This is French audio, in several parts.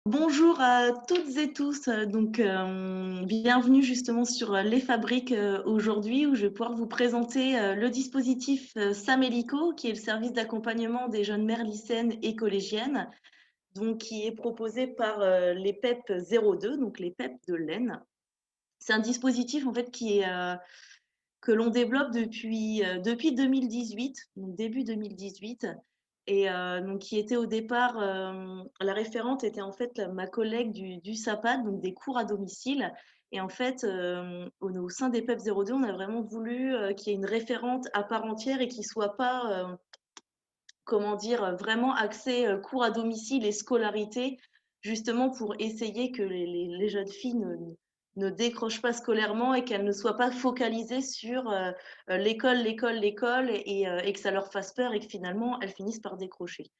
Bonjour à toutes et tous. Bienvenue justement sur Les Fabriques aujourd'hui où je vais pouvoir vous présenter le dispositif Samélico, qui est le service d'accompagnement des jeunes mères lycéennes et collégiennes, donc qui est proposé par les PEP 02, donc les PEP de l'Aisne. C'est un dispositif en fait que l'on développe depuis 2018, donc début 2018, donc qui était au départ, la référente était en fait ma collègue du SAPAD, donc des cours à domicile. Et en fait, au sein des PEP 02, on a vraiment voulu qu'il y ait une référente à part entière et qui soit pas, comment dire, vraiment axée cours à domicile et scolarité, justement pour essayer que les jeunes filles ne décrochent pas scolairement et qu'elles ne soient pas focalisées sur l'école, l'école, l'école et que ça leur fasse peur et que finalement elles finissent par décrocher.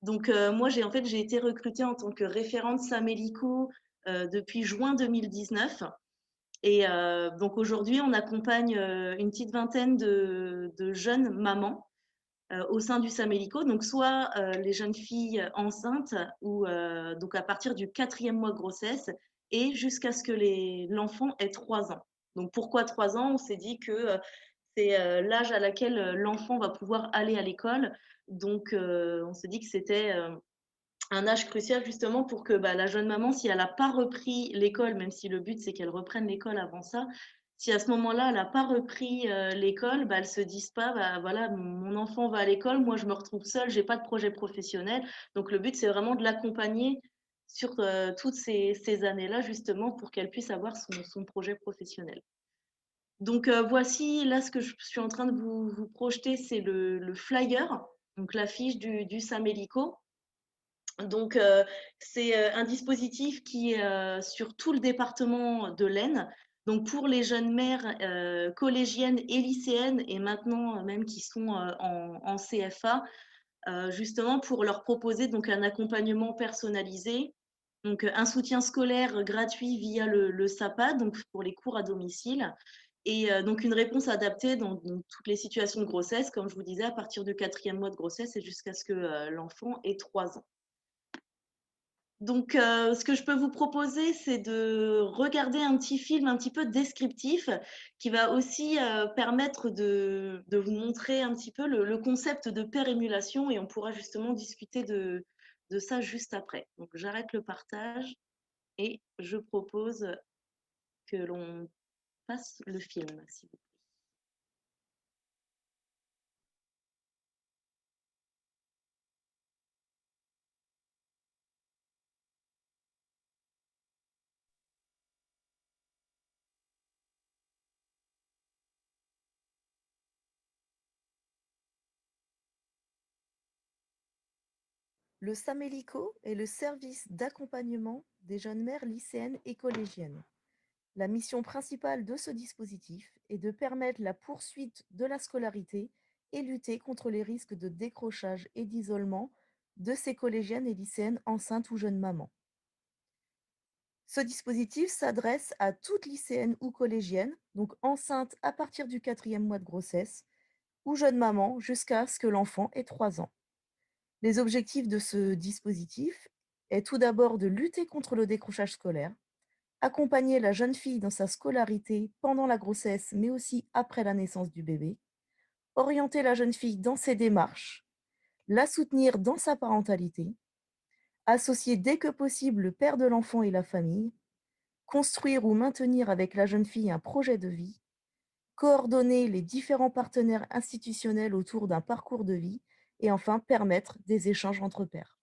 Donc moi j'ai été recrutée en tant que référente Samélico depuis juin 2019 donc aujourd'hui on accompagne une petite vingtaine de jeunes mamans au sein du Samélico, donc soit les jeunes filles enceintes ou donc à partir du 4e mois de grossesse et jusqu'à ce que l'enfant ait 3 ans. Donc pourquoi 3 ans? On s'est dit que c'est l'âge à laquelle l'enfant va pouvoir aller à l'école. Donc on s'est dit que c'était un âge crucial justement pour que la jeune maman, si elle n'a pas repris l'école, même si le but c'est qu'elle reprenne l'école avant ça, si à ce moment-là elle n'a pas repris l'école, elle se dise pas, voilà, mon enfant va à l'école, moi je me retrouve seule, j'ai pas de projet professionnel. Donc le but c'est vraiment de l'accompagner sur toutes ces années-là justement pour qu'elle puisse avoir son projet professionnel. Donc voici là ce que je suis en train de vous projeter, c'est le flyer, donc l'affiche du Samélico. Donc, c'est un dispositif qui est sur tout le département de l'Aisne. Donc, pour les jeunes mères collégiennes et lycéennes, et maintenant même qui sont en CFA, justement pour leur proposer donc un accompagnement personnalisé, donc un soutien scolaire gratuit via le SAPA, donc pour les cours à domicile, et donc une réponse adaptée dans toutes les situations de grossesse, comme je vous disais, à partir du 4e mois de grossesse et jusqu'à ce que l'enfant ait 3 ans. Donc, ce que je peux vous proposer, c'est de regarder un petit film un petit peu descriptif qui va aussi permettre de vous montrer un petit peu le concept de père-émulation et on pourra justement discuter de ça juste après. Donc, j'arrête le partage et je propose que l'on passe le film, s'il vous plaît. Le Samélico est le service d'accompagnement des jeunes mères lycéennes et collégiennes. La mission principale de ce dispositif est de permettre la poursuite de la scolarité et lutter contre les risques de décrochage et d'isolement de ces collégiennes et lycéennes enceintes ou jeunes mamans. Ce dispositif s'adresse à toute lycéenne ou collégienne, donc enceinte à partir du 4e mois de grossesse, ou jeune maman jusqu'à ce que l'enfant ait 3 ans. Les objectifs de ce dispositif est tout d'abord de lutter contre le décrochage scolaire, accompagner la jeune fille dans sa scolarité pendant la grossesse, mais aussi après la naissance du bébé, orienter la jeune fille dans ses démarches, la soutenir dans sa parentalité, associer dès que possible le père de l'enfant et la famille, construire ou maintenir avec la jeune fille un projet de vie, coordonner les différents partenaires institutionnels autour d'un parcours de vie et enfin permettre des échanges entre pairs.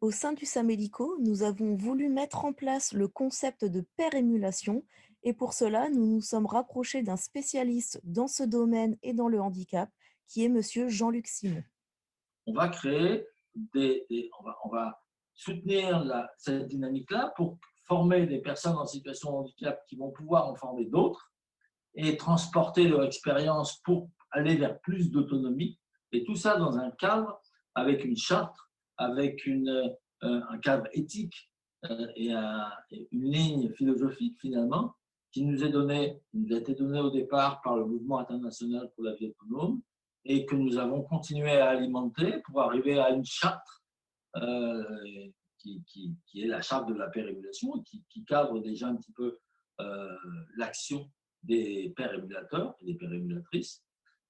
Au sein du Samélico, nous avons voulu mettre en place le concept de père-émulation et pour cela, nous nous sommes rapprochés d'un spécialiste dans ce domaine et dans le handicap qui est monsieur Jean-Luc Simon. On va créer on va soutenir cette dynamique-là pour former des personnes en situation de handicap qui vont pouvoir en former d'autres et transporter leur expérience pour aller vers plus d'autonomie. Et tout ça dans un cadre avec une charte, avec un cadre éthique et une ligne philosophique finalement qui nous a été donnée au départ par le Mouvement international pour la vie autonome et que nous avons continué à alimenter pour arriver à une charte qui est la charte de la père-émulation, qui cadre déjà un petit peu l'action des pères émulateurs et des pères émulatrices.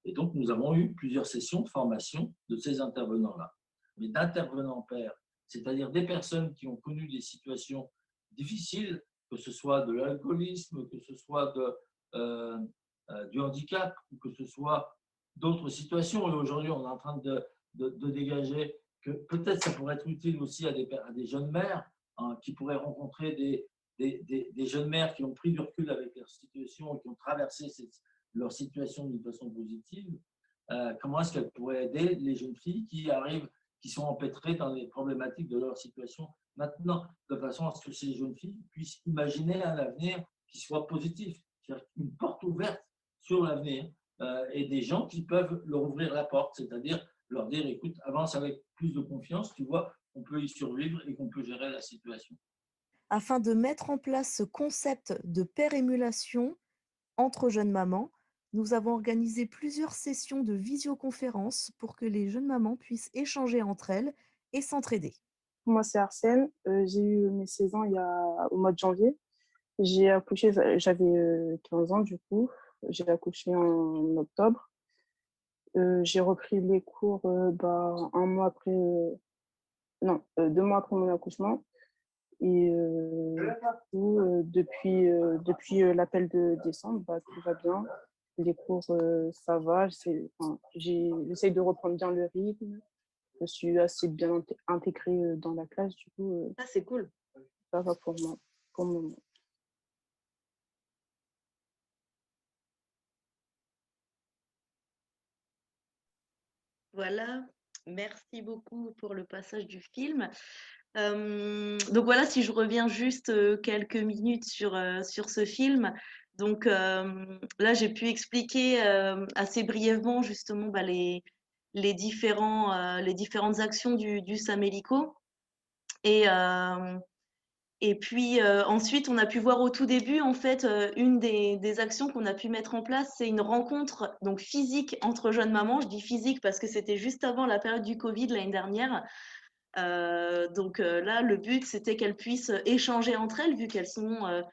Et donc, nous avons eu plusieurs sessions de formation de ces intervenants-là. Mais d'intervenants pairs, c'est-à-dire des personnes qui ont connu des situations difficiles, que ce soit de l'alcoolisme, que ce soit du handicap, ou que ce soit d'autres situations. Et aujourd'hui, on est en train de dégager que peut-être ça pourrait être utile aussi à des jeunes mères qui pourraient rencontrer des jeunes mères qui ont pris du recul avec leur situation et qui ont traversé leur situation d'une façon positive. Comment est-ce qu'elles pourraient aider les jeunes filles qui sont empêtrées dans les problématiques de leur situation maintenant, de façon à ce que ces jeunes filles puissent imaginer un avenir qui soit positif, c'est-à-dire une porte ouverte sur l'avenir et des gens qui peuvent leur ouvrir la porte, c'est-à-dire leur dire, écoute, avance avec plus de confiance, tu vois, on peut y survivre et qu'on peut gérer la situation. Afin de mettre en place ce concept de père-émulation entre jeunes mamans, nous avons organisé plusieurs sessions de visioconférence pour que les jeunes mamans puissent échanger entre elles et s'entraider. Moi, c'est Arsène. J'ai eu mes 16 ans au mois de janvier. J'ai accouché, j'avais 15 ans du coup. J'ai accouché en octobre. J'ai repris les cours un mois après, non, 2 mois après mon accouchement. Et depuis l'appel de décembre, tout va bien. Les cours, ça va. J'essaye de reprendre bien le rythme. Je suis assez bien intégrée dans la classe, du coup. Ah, c'est cool. Ça va pour moi, pour le moment. Voilà, merci beaucoup pour le passage du film. Donc voilà, si je reviens juste quelques minutes sur ce film. Donc là, j'ai pu expliquer assez brièvement justement les différentes actions du Samélico. Et puis ensuite, on a pu voir au tout début, en fait, une des actions qu'on a pu mettre en place, c'est une rencontre donc physique entre jeunes mamans. Je dis physique parce que c'était juste avant la période du Covid l'année dernière. Donc là, le but, c'était qu'elles puissent échanger entre elles, vu qu'elles sont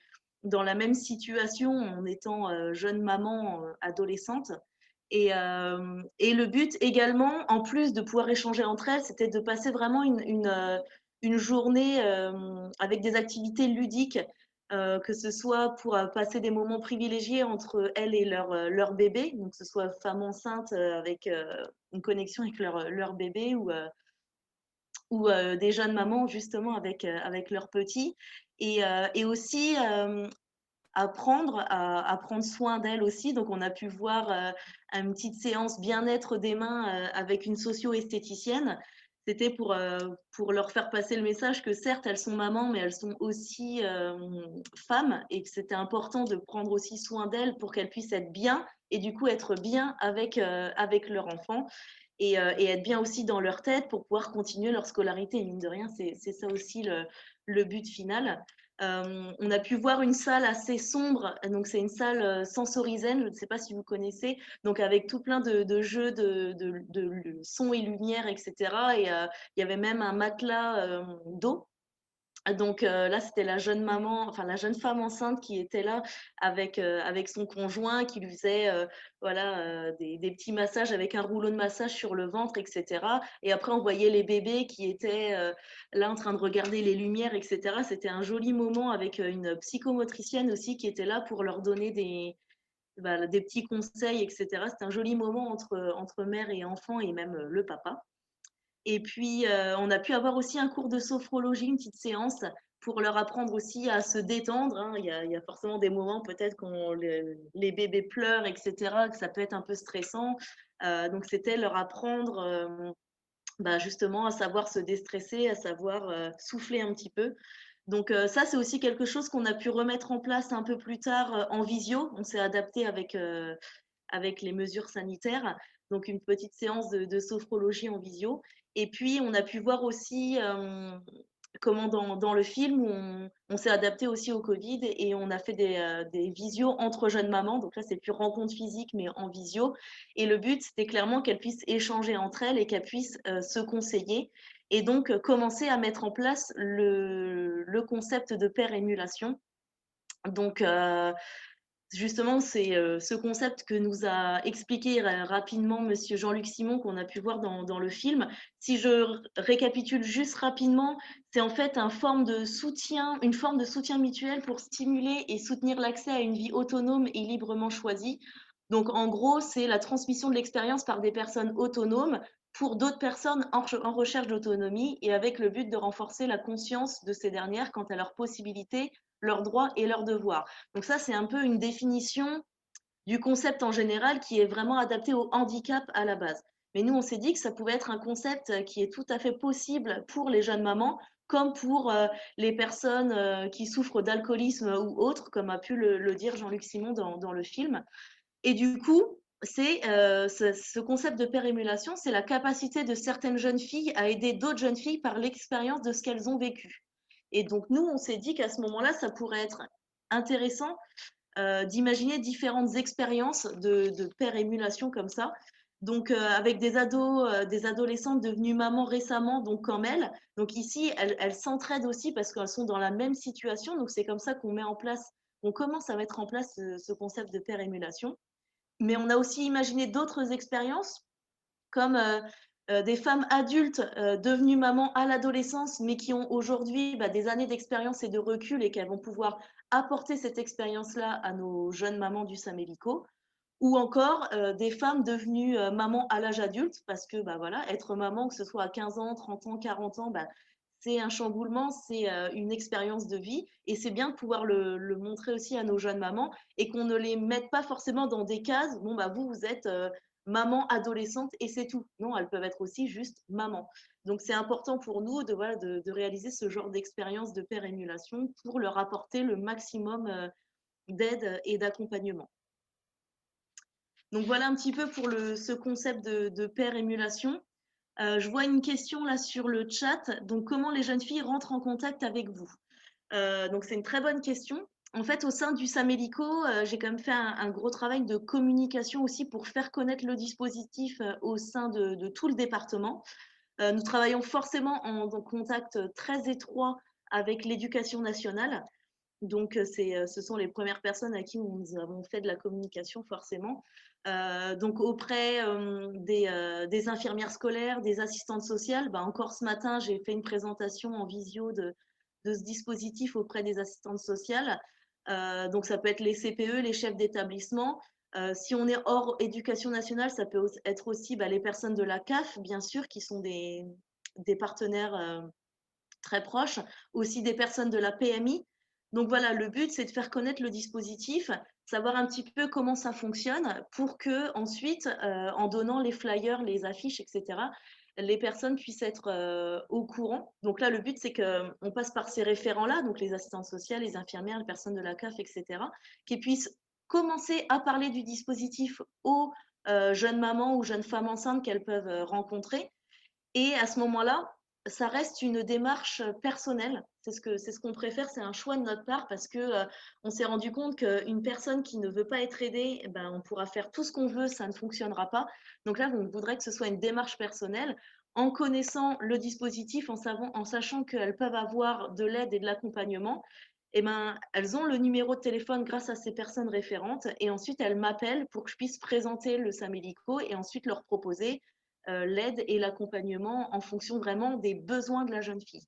dans la même situation en étant jeunes mamans adolescentes. Et le but également, en plus de pouvoir échanger entre elles, c'était de passer vraiment une journée avec des activités ludiques, que ce soit pour passer des moments privilégiés entre elles et leur bébé, donc que ce soit femme enceinte avec une connexion avec leur bébé ou des jeunes mamans justement avec leurs petits et aussi apprendre à prendre soin d'elles aussi. Donc on a pu voir une petite séance bien-être des mains avec une socio-esthéticienne. C'était pour leur faire passer le message que certes elles sont mamans mais elles sont aussi femmes et que c'était important de prendre aussi soin d'elles pour qu'elles puissent être bien et du coup être bien avec leur enfant. Et être bien aussi dans leur tête pour pouvoir continuer leur scolarité. Et mine de rien, c'est ça aussi le but final. On a pu voir une salle assez sombre, donc c'est une salle sensorisène, je ne sais pas si vous connaissez, donc avec tout plein de jeux de sons et lumière, etc. Et il y avait même un matelas d'eau. Donc là, c'était la jeune maman, enfin la jeune femme enceinte qui était là avec son conjoint, qui lui faisait voilà, des petits massages avec un rouleau de massage sur le ventre, etc. Et après, on voyait les bébés qui étaient là en train de regarder les lumières, etc. C'était un joli moment avec une psychomotricienne aussi qui était là pour leur donner des petits conseils, etc. C'était un joli moment entre mère et enfant et même le papa. Et puis, on a pu avoir aussi un cours de sophrologie, une petite séance pour leur apprendre aussi à se détendre, hein. Il y a forcément des moments peut-être quand les bébés pleurent, etc., que ça peut être un peu stressant. Donc, c'était leur apprendre justement à savoir se déstresser, à savoir souffler un petit peu. Donc, ça, c'est aussi quelque chose qu'on a pu remettre en place un peu plus tard en visio. On s'est adapté avec les mesures sanitaires. Donc, une petite séance de sophrologie en visio. Et puis, on a pu voir aussi comment dans le film, on s'est adapté aussi au Covid et on a fait des visios entre jeunes mamans. Donc là, c'est plus rencontre physique, mais en visio. Et le but, c'était clairement qu'elles puissent échanger entre elles et qu'elles puissent se conseiller. et donc commencer à mettre en place le concept de pair émulation. Donc, justement, c'est ce concept que nous a expliqué rapidement Monsieur Jean-Luc Simon, qu'on a pu voir dans le film. Si je récapitule juste rapidement, c'est en fait une forme de soutien mutuel pour stimuler et soutenir l'accès à une vie autonome et librement choisie. Donc, en gros, c'est la transmission de l'expérience par des personnes autonomes pour d'autres personnes en recherche d'autonomie, et avec le but de renforcer la conscience de ces dernières quant à leurs possibilités, leurs droits et leurs devoirs. Donc ça, c'est un peu une définition du concept en général qui est vraiment adapté au handicap à la base. Mais nous, on s'est dit que ça pouvait être un concept qui est tout à fait possible pour les jeunes mamans, comme pour les personnes qui souffrent d'alcoolisme ou autres, comme a pu le dire Jean-Luc Simon dans le film. Et du coup, ce concept de pérémulation, c'est la capacité de certaines jeunes filles à aider d'autres jeunes filles par l'expérience de ce qu'elles ont vécu. Et donc, nous, on s'est dit qu'à ce moment-là, ça pourrait être intéressant d'imaginer différentes expériences de pérémulation comme ça. Donc, avec des ados, des adolescentes devenues mamans récemment, donc comme elles. Donc ici, elles s'entraident aussi parce qu'elles sont dans la même situation. Donc, c'est comme ça on commence à mettre en place ce concept de pérémulation. Mais on a aussi imaginé d'autres expériences, comme des femmes adultes devenues mamans à l'adolescence, mais qui ont aujourd'hui des années d'expérience et de recul, et qu'elles vont pouvoir apporter cette expérience-là à nos jeunes mamans du Samélico. Ou encore des femmes devenues mamans à l'âge adulte, parce que voilà, être maman, que ce soit à 15 ans, 30 ans, 40 ans, c'est un chamboulement, c'est une expérience de vie, et c'est bien de pouvoir le montrer aussi à nos jeunes mamans, et qu'on ne les mette pas forcément dans des cases. Bon, vous êtes maman adolescente et c'est tout. Non, elles peuvent être aussi juste maman. Donc, c'est important pour nous de réaliser ce genre d'expérience de pérémulation pour leur apporter le maximum d'aide et d'accompagnement. Donc, voilà un petit peu pour ce concept de pérémulation. Je vois une question là sur le chat. Donc, comment les jeunes filles rentrent en contact avec vous? Donc, c'est une très bonne question. En fait, au sein du Samélico, j'ai quand même fait un gros travail de communication aussi pour faire connaître le dispositif au sein de tout le département. Nous travaillons forcément en contact très étroit avec l'éducation nationale. Donc, ce sont les premières personnes à qui nous avons fait de la communication forcément. Donc, auprès des infirmières scolaires, des assistantes sociales. Encore ce matin, j'ai fait une présentation en visio de ce dispositif auprès des assistantes sociales. Donc, ça peut être les CPE, les chefs d'établissement. Si on est hors éducation nationale, ça peut être aussi les personnes de la CAF, bien sûr, qui sont des partenaires très proches, aussi des personnes de la PMI. Donc voilà, le but, c'est de faire connaître le dispositif, savoir un petit peu comment ça fonctionne pour que ensuite, en donnant les flyers, les affiches, etc., les personnes puissent être au courant. Donc là, le but, c'est qu'on passe par ces référents-là, donc les assistantes sociales, les infirmières, les personnes de la CAF, etc., qui puissent commencer à parler du dispositif aux jeunes mamans ou jeunes femmes enceintes qu'elles peuvent rencontrer. Et à ce moment-là, ça reste une démarche personnelle. C'est ce qu'on préfère, c'est un choix de notre part, parce que on s'est rendu compte qu'une personne qui ne veut pas être aidée, on pourra faire tout ce qu'on veut, ça ne fonctionnera pas. Donc là, on voudrait que ce soit une démarche personnelle, en connaissant le dispositif, en sachant qu'elles peuvent avoir de l'aide et de l'accompagnement. Elles ont le numéro de téléphone grâce à ces personnes référentes, et ensuite elles m'appellent pour que je puisse présenter le Samélico et ensuite leur proposer l'aide et l'accompagnement en fonction vraiment des besoins de la jeune fille.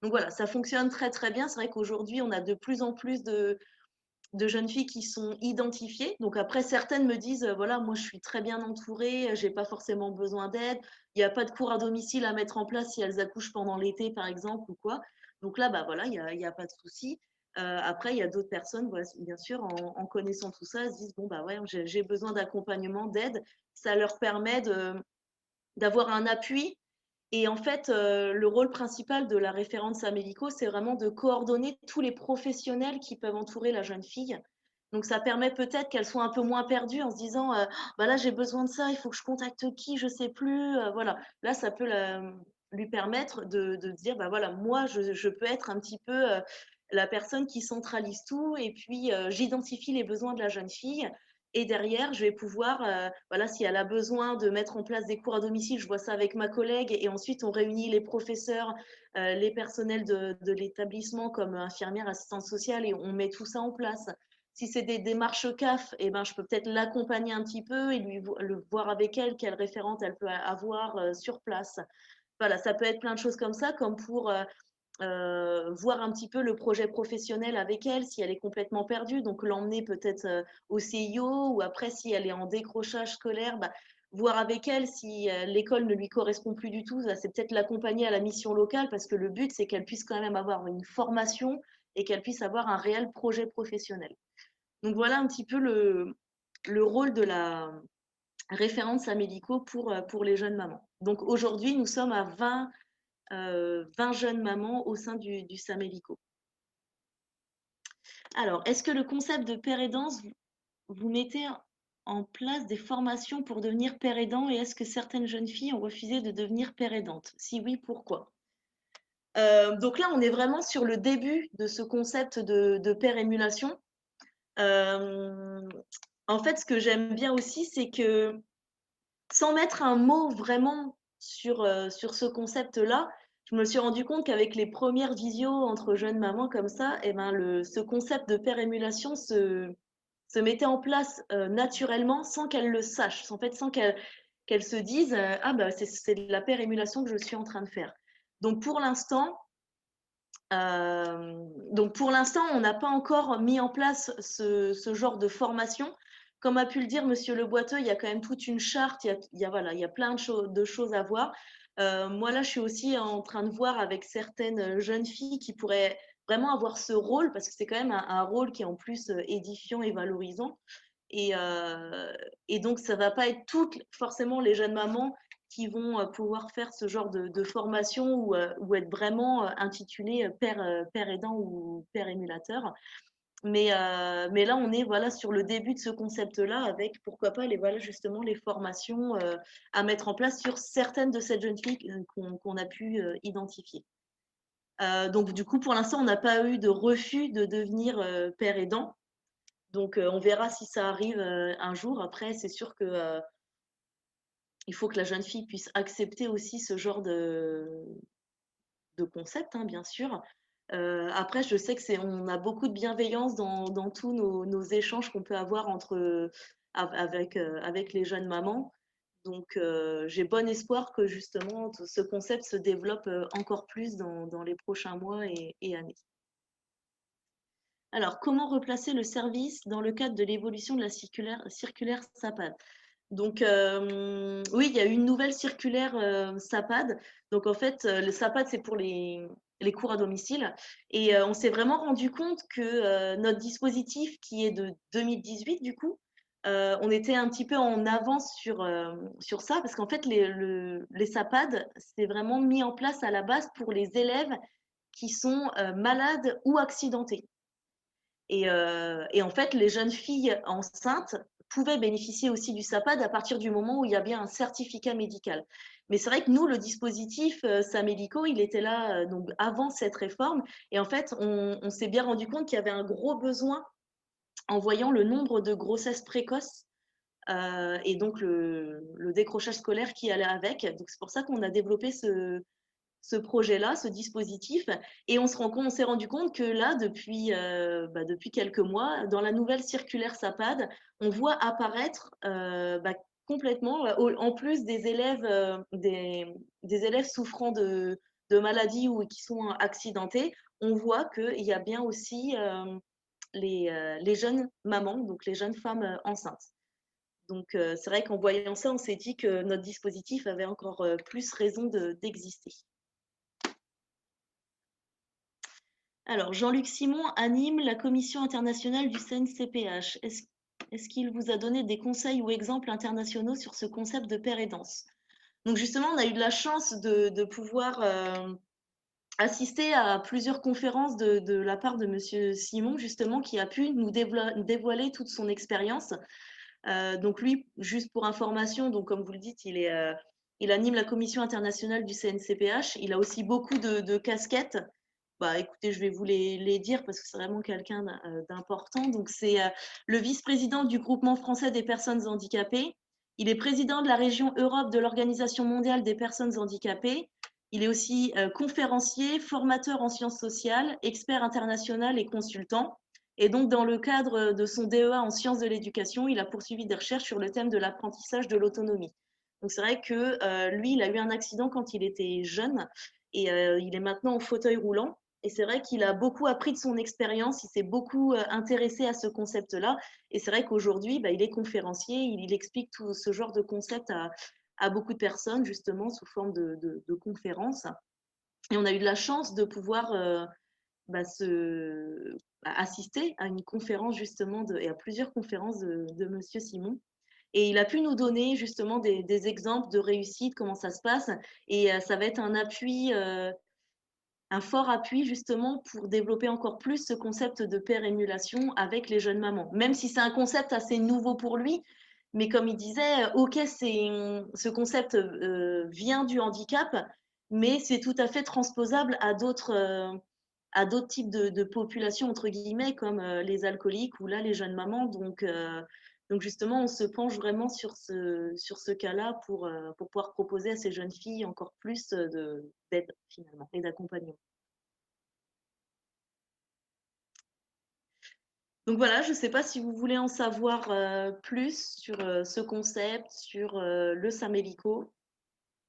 Donc voilà, ça fonctionne très très bien. C'est vrai qu'aujourd'hui, on a de plus en plus de jeunes filles qui sont identifiées. Donc après, certaines me disent, voilà, moi je suis très bien entourée, j'ai pas forcément besoin d'aide, il n'y a pas de cours à domicile à mettre en place si elles accouchent pendant l'été, par exemple, ou quoi. Donc là, voilà, il n'y a pas de souci. Après, il y a d'autres personnes, bien sûr, en connaissant tout ça, elles se disent, bon, ouais, j'ai besoin d'accompagnement, d'aide. Ça leur permet d'avoir un appui. Et en fait, le rôle principal de la référente Samélico, c'est vraiment de coordonner tous les professionnels qui peuvent entourer la jeune fille. Donc, ça permet peut-être qu'elle soit un peu moins perdue en se disant là, j'ai besoin de ça, il faut que je contacte qui, je ne sais plus. Voilà. Là, ça peut lui permettre de dire voilà, moi, je peux être un petit peu la personne qui centralise tout, et puis j'identifie les besoins de la jeune fille. Et derrière, je vais pouvoir, voilà, si elle a besoin de mettre en place des cours à domicile, je vois ça avec ma collègue et ensuite on réunit les professeurs, les personnels de l'établissement comme infirmières, assistantes sociales et on met tout ça en place. Si c'est des démarches CAF, eh ben, je peux peut-être l'accompagner un petit peu et le voir avec elle, quelle référente elle peut avoir sur place. Voilà, ça peut être plein de choses comme ça, comme pour voir un petit peu le projet professionnel avec elle, si elle est complètement perdue, donc l'emmener peut-être au CIO ou après si elle est en décrochage scolaire, bah, voir avec elle si l'école ne lui correspond plus du tout, c'est peut-être l'accompagner à la mission locale parce que le but c'est qu'elle puisse quand même avoir une formation et qu'elle puisse avoir un réel projet professionnel. Donc voilà un petit peu le rôle de la référente Samélico pour les jeunes mamans. Donc aujourd'hui nous sommes à 20 jeunes mamans au sein du Samélico. Alors, est-ce que le concept de père aidant, vous mettez en place des formations pour devenir père aidant et est-ce que certaines jeunes filles ont refusé de devenir père aidante? Si oui, pourquoi? Donc là, on est vraiment sur le début de ce concept de père émulation. En fait, ce que j'aime bien aussi, c'est que sans mettre un mot vraiment sur ce concept-là, je me suis rendu compte qu'avec les premières visios entre jeunes mamans comme ça, eh ben ce concept de père émulation se mettait en place naturellement sans qu'elle le sache, en fait, sans qu'elle se dise ah bah c'est de la père émulation que je suis en train de faire. Donc pour l'instant, on n'a pas encore mis en place ce genre de formation. Comme a pu le dire Monsieur Le Boiteux, il y a quand même toute une charte, il y a plein de choses à voir. Moi, là, je suis aussi en train de voir avec certaines jeunes filles qui pourraient vraiment avoir ce rôle, parce que c'est quand même un rôle qui est en plus édifiant et valorisant. Et donc, ça ne va pas être toutes forcément les jeunes mamans qui vont pouvoir faire ce genre de formation ou être vraiment intitulé père aidant ou père émulateur. Mais là, on est voilà, sur le début de ce concept-là avec, pourquoi pas, voilà, justement les formations à mettre en place sur certaines de ces jeunes filles qu'on a pu identifier. Donc, du coup, pour l'instant, on n'a pas eu de refus de devenir père aidant. Donc, on verra si ça arrive un jour. Après, c'est sûr que il faut que la jeune fille puisse accepter aussi ce genre de concept, hein, bien sûr. Après, je sais on a beaucoup de bienveillance dans tous nos échanges qu'on peut avoir avec les jeunes mamans. Donc, j'ai bon espoir que justement ce concept se développe encore plus dans les prochains mois et années. Alors, comment replacer le service dans le cadre de l'évolution de la circulaire SAPAD? Donc, oui, il y a eu une nouvelle circulaire SAPAD. Donc, en fait, le SAPAD, c'est pour les cours à domicile. Et on s'est vraiment rendu compte que notre dispositif, qui est de 2018, du coup, on était un petit peu en avance sur ça, parce qu'en fait, les SAPAD, c'est vraiment mis en place à la base pour les élèves qui sont malades ou accidentés. Et en fait, les jeunes filles enceintes pouvaient bénéficier aussi du SAPAD à partir du moment où il y a bien un certificat médical. Mais c'est vrai que nous, le dispositif Samélico, il était là donc avant cette réforme. Et en fait, on s'est bien rendu compte qu'il y avait un gros besoin en voyant le nombre de grossesses précoces et donc le décrochage scolaire qui allait avec. Donc c'est pour ça qu'on a développé ce projet-là, ce dispositif. Et on s'est rendu compte que là, depuis quelques mois, dans la nouvelle circulaire SAPAD, on voit apparaître complètement, en plus des élèves, des élèves souffrant de maladies ou qui sont accidentés, on voit qu'il y a bien aussi les jeunes mamans, donc les jeunes femmes enceintes. Donc, c'est vrai qu'en voyant ça, on s'est dit que notre dispositif avait encore plus raison d'exister. Alors, Jean-Luc Simon anime la commission internationale du CNCPH. Est-ce qu'il vous a donné des conseils ou exemples internationaux sur ce concept de père aidance? Donc, justement, on a eu de la chance de pouvoir assister à plusieurs conférences de la part de Monsieur Simon, justement, qui a pu nous dévoiler toute son expérience. Donc, lui, juste pour information, donc, comme vous le dites, il anime la commission internationale du CNCPH. Il a aussi beaucoup de casquettes. Bah, écoutez, je vais vous les dire parce que c'est vraiment quelqu'un d'important. Donc, c'est le vice-président du Groupement français des personnes handicapées. Il est président de la région Europe de l'Organisation mondiale des personnes handicapées. Il est aussi conférencier, formateur en sciences sociales, expert international et consultant. Et donc, dans le cadre de son DEA en sciences de l'éducation, il a poursuivi des recherches sur le thème de l'apprentissage de l'autonomie. Donc, c'est vrai que lui, il a eu un accident quand il était jeune et il est maintenant en fauteuil roulant. Et c'est vrai qu'il a beaucoup appris de son expérience, il s'est beaucoup intéressé à ce concept-là. Et c'est vrai qu'aujourd'hui, il est conférencier, il explique tout ce genre de concept à beaucoup de personnes, justement, sous forme de conférences. Et on a eu de la chance de pouvoir assister à une conférence, justement, et à plusieurs conférences de Monsieur Simon. Et il a pu nous donner, justement, des exemples de réussite, comment ça se passe. Et ça va être un fort appui justement pour développer encore plus ce concept de père-émulation avec les jeunes mamans. Même si c'est un concept assez nouveau pour lui, mais comme il disait, ok, ce concept vient du handicap, mais c'est tout à fait transposable à d'autres types de populations, entre guillemets, comme les alcooliques ou là, les jeunes mamans. Donc justement, on se penche vraiment sur ce cas-là pour pouvoir proposer à ces jeunes filles encore plus d'aide finalement et d'accompagnement. Donc voilà, je ne sais pas si vous voulez en savoir plus sur ce concept, sur le Samélico.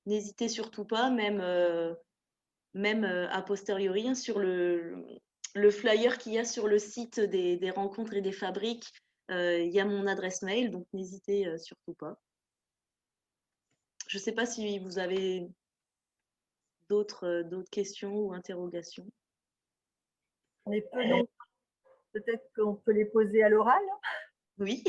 N'hésitez surtout pas, même a posteriori, hein, sur le flyer qu'il y a sur le site des rencontres et des fabriques. Il y a mon adresse mail, donc n'hésitez surtout pas. Je ne sais pas si vous avez d'autres questions ou interrogations. On est peu nombreux. Peut-être qu'on peut les poser à l'oral. Oui.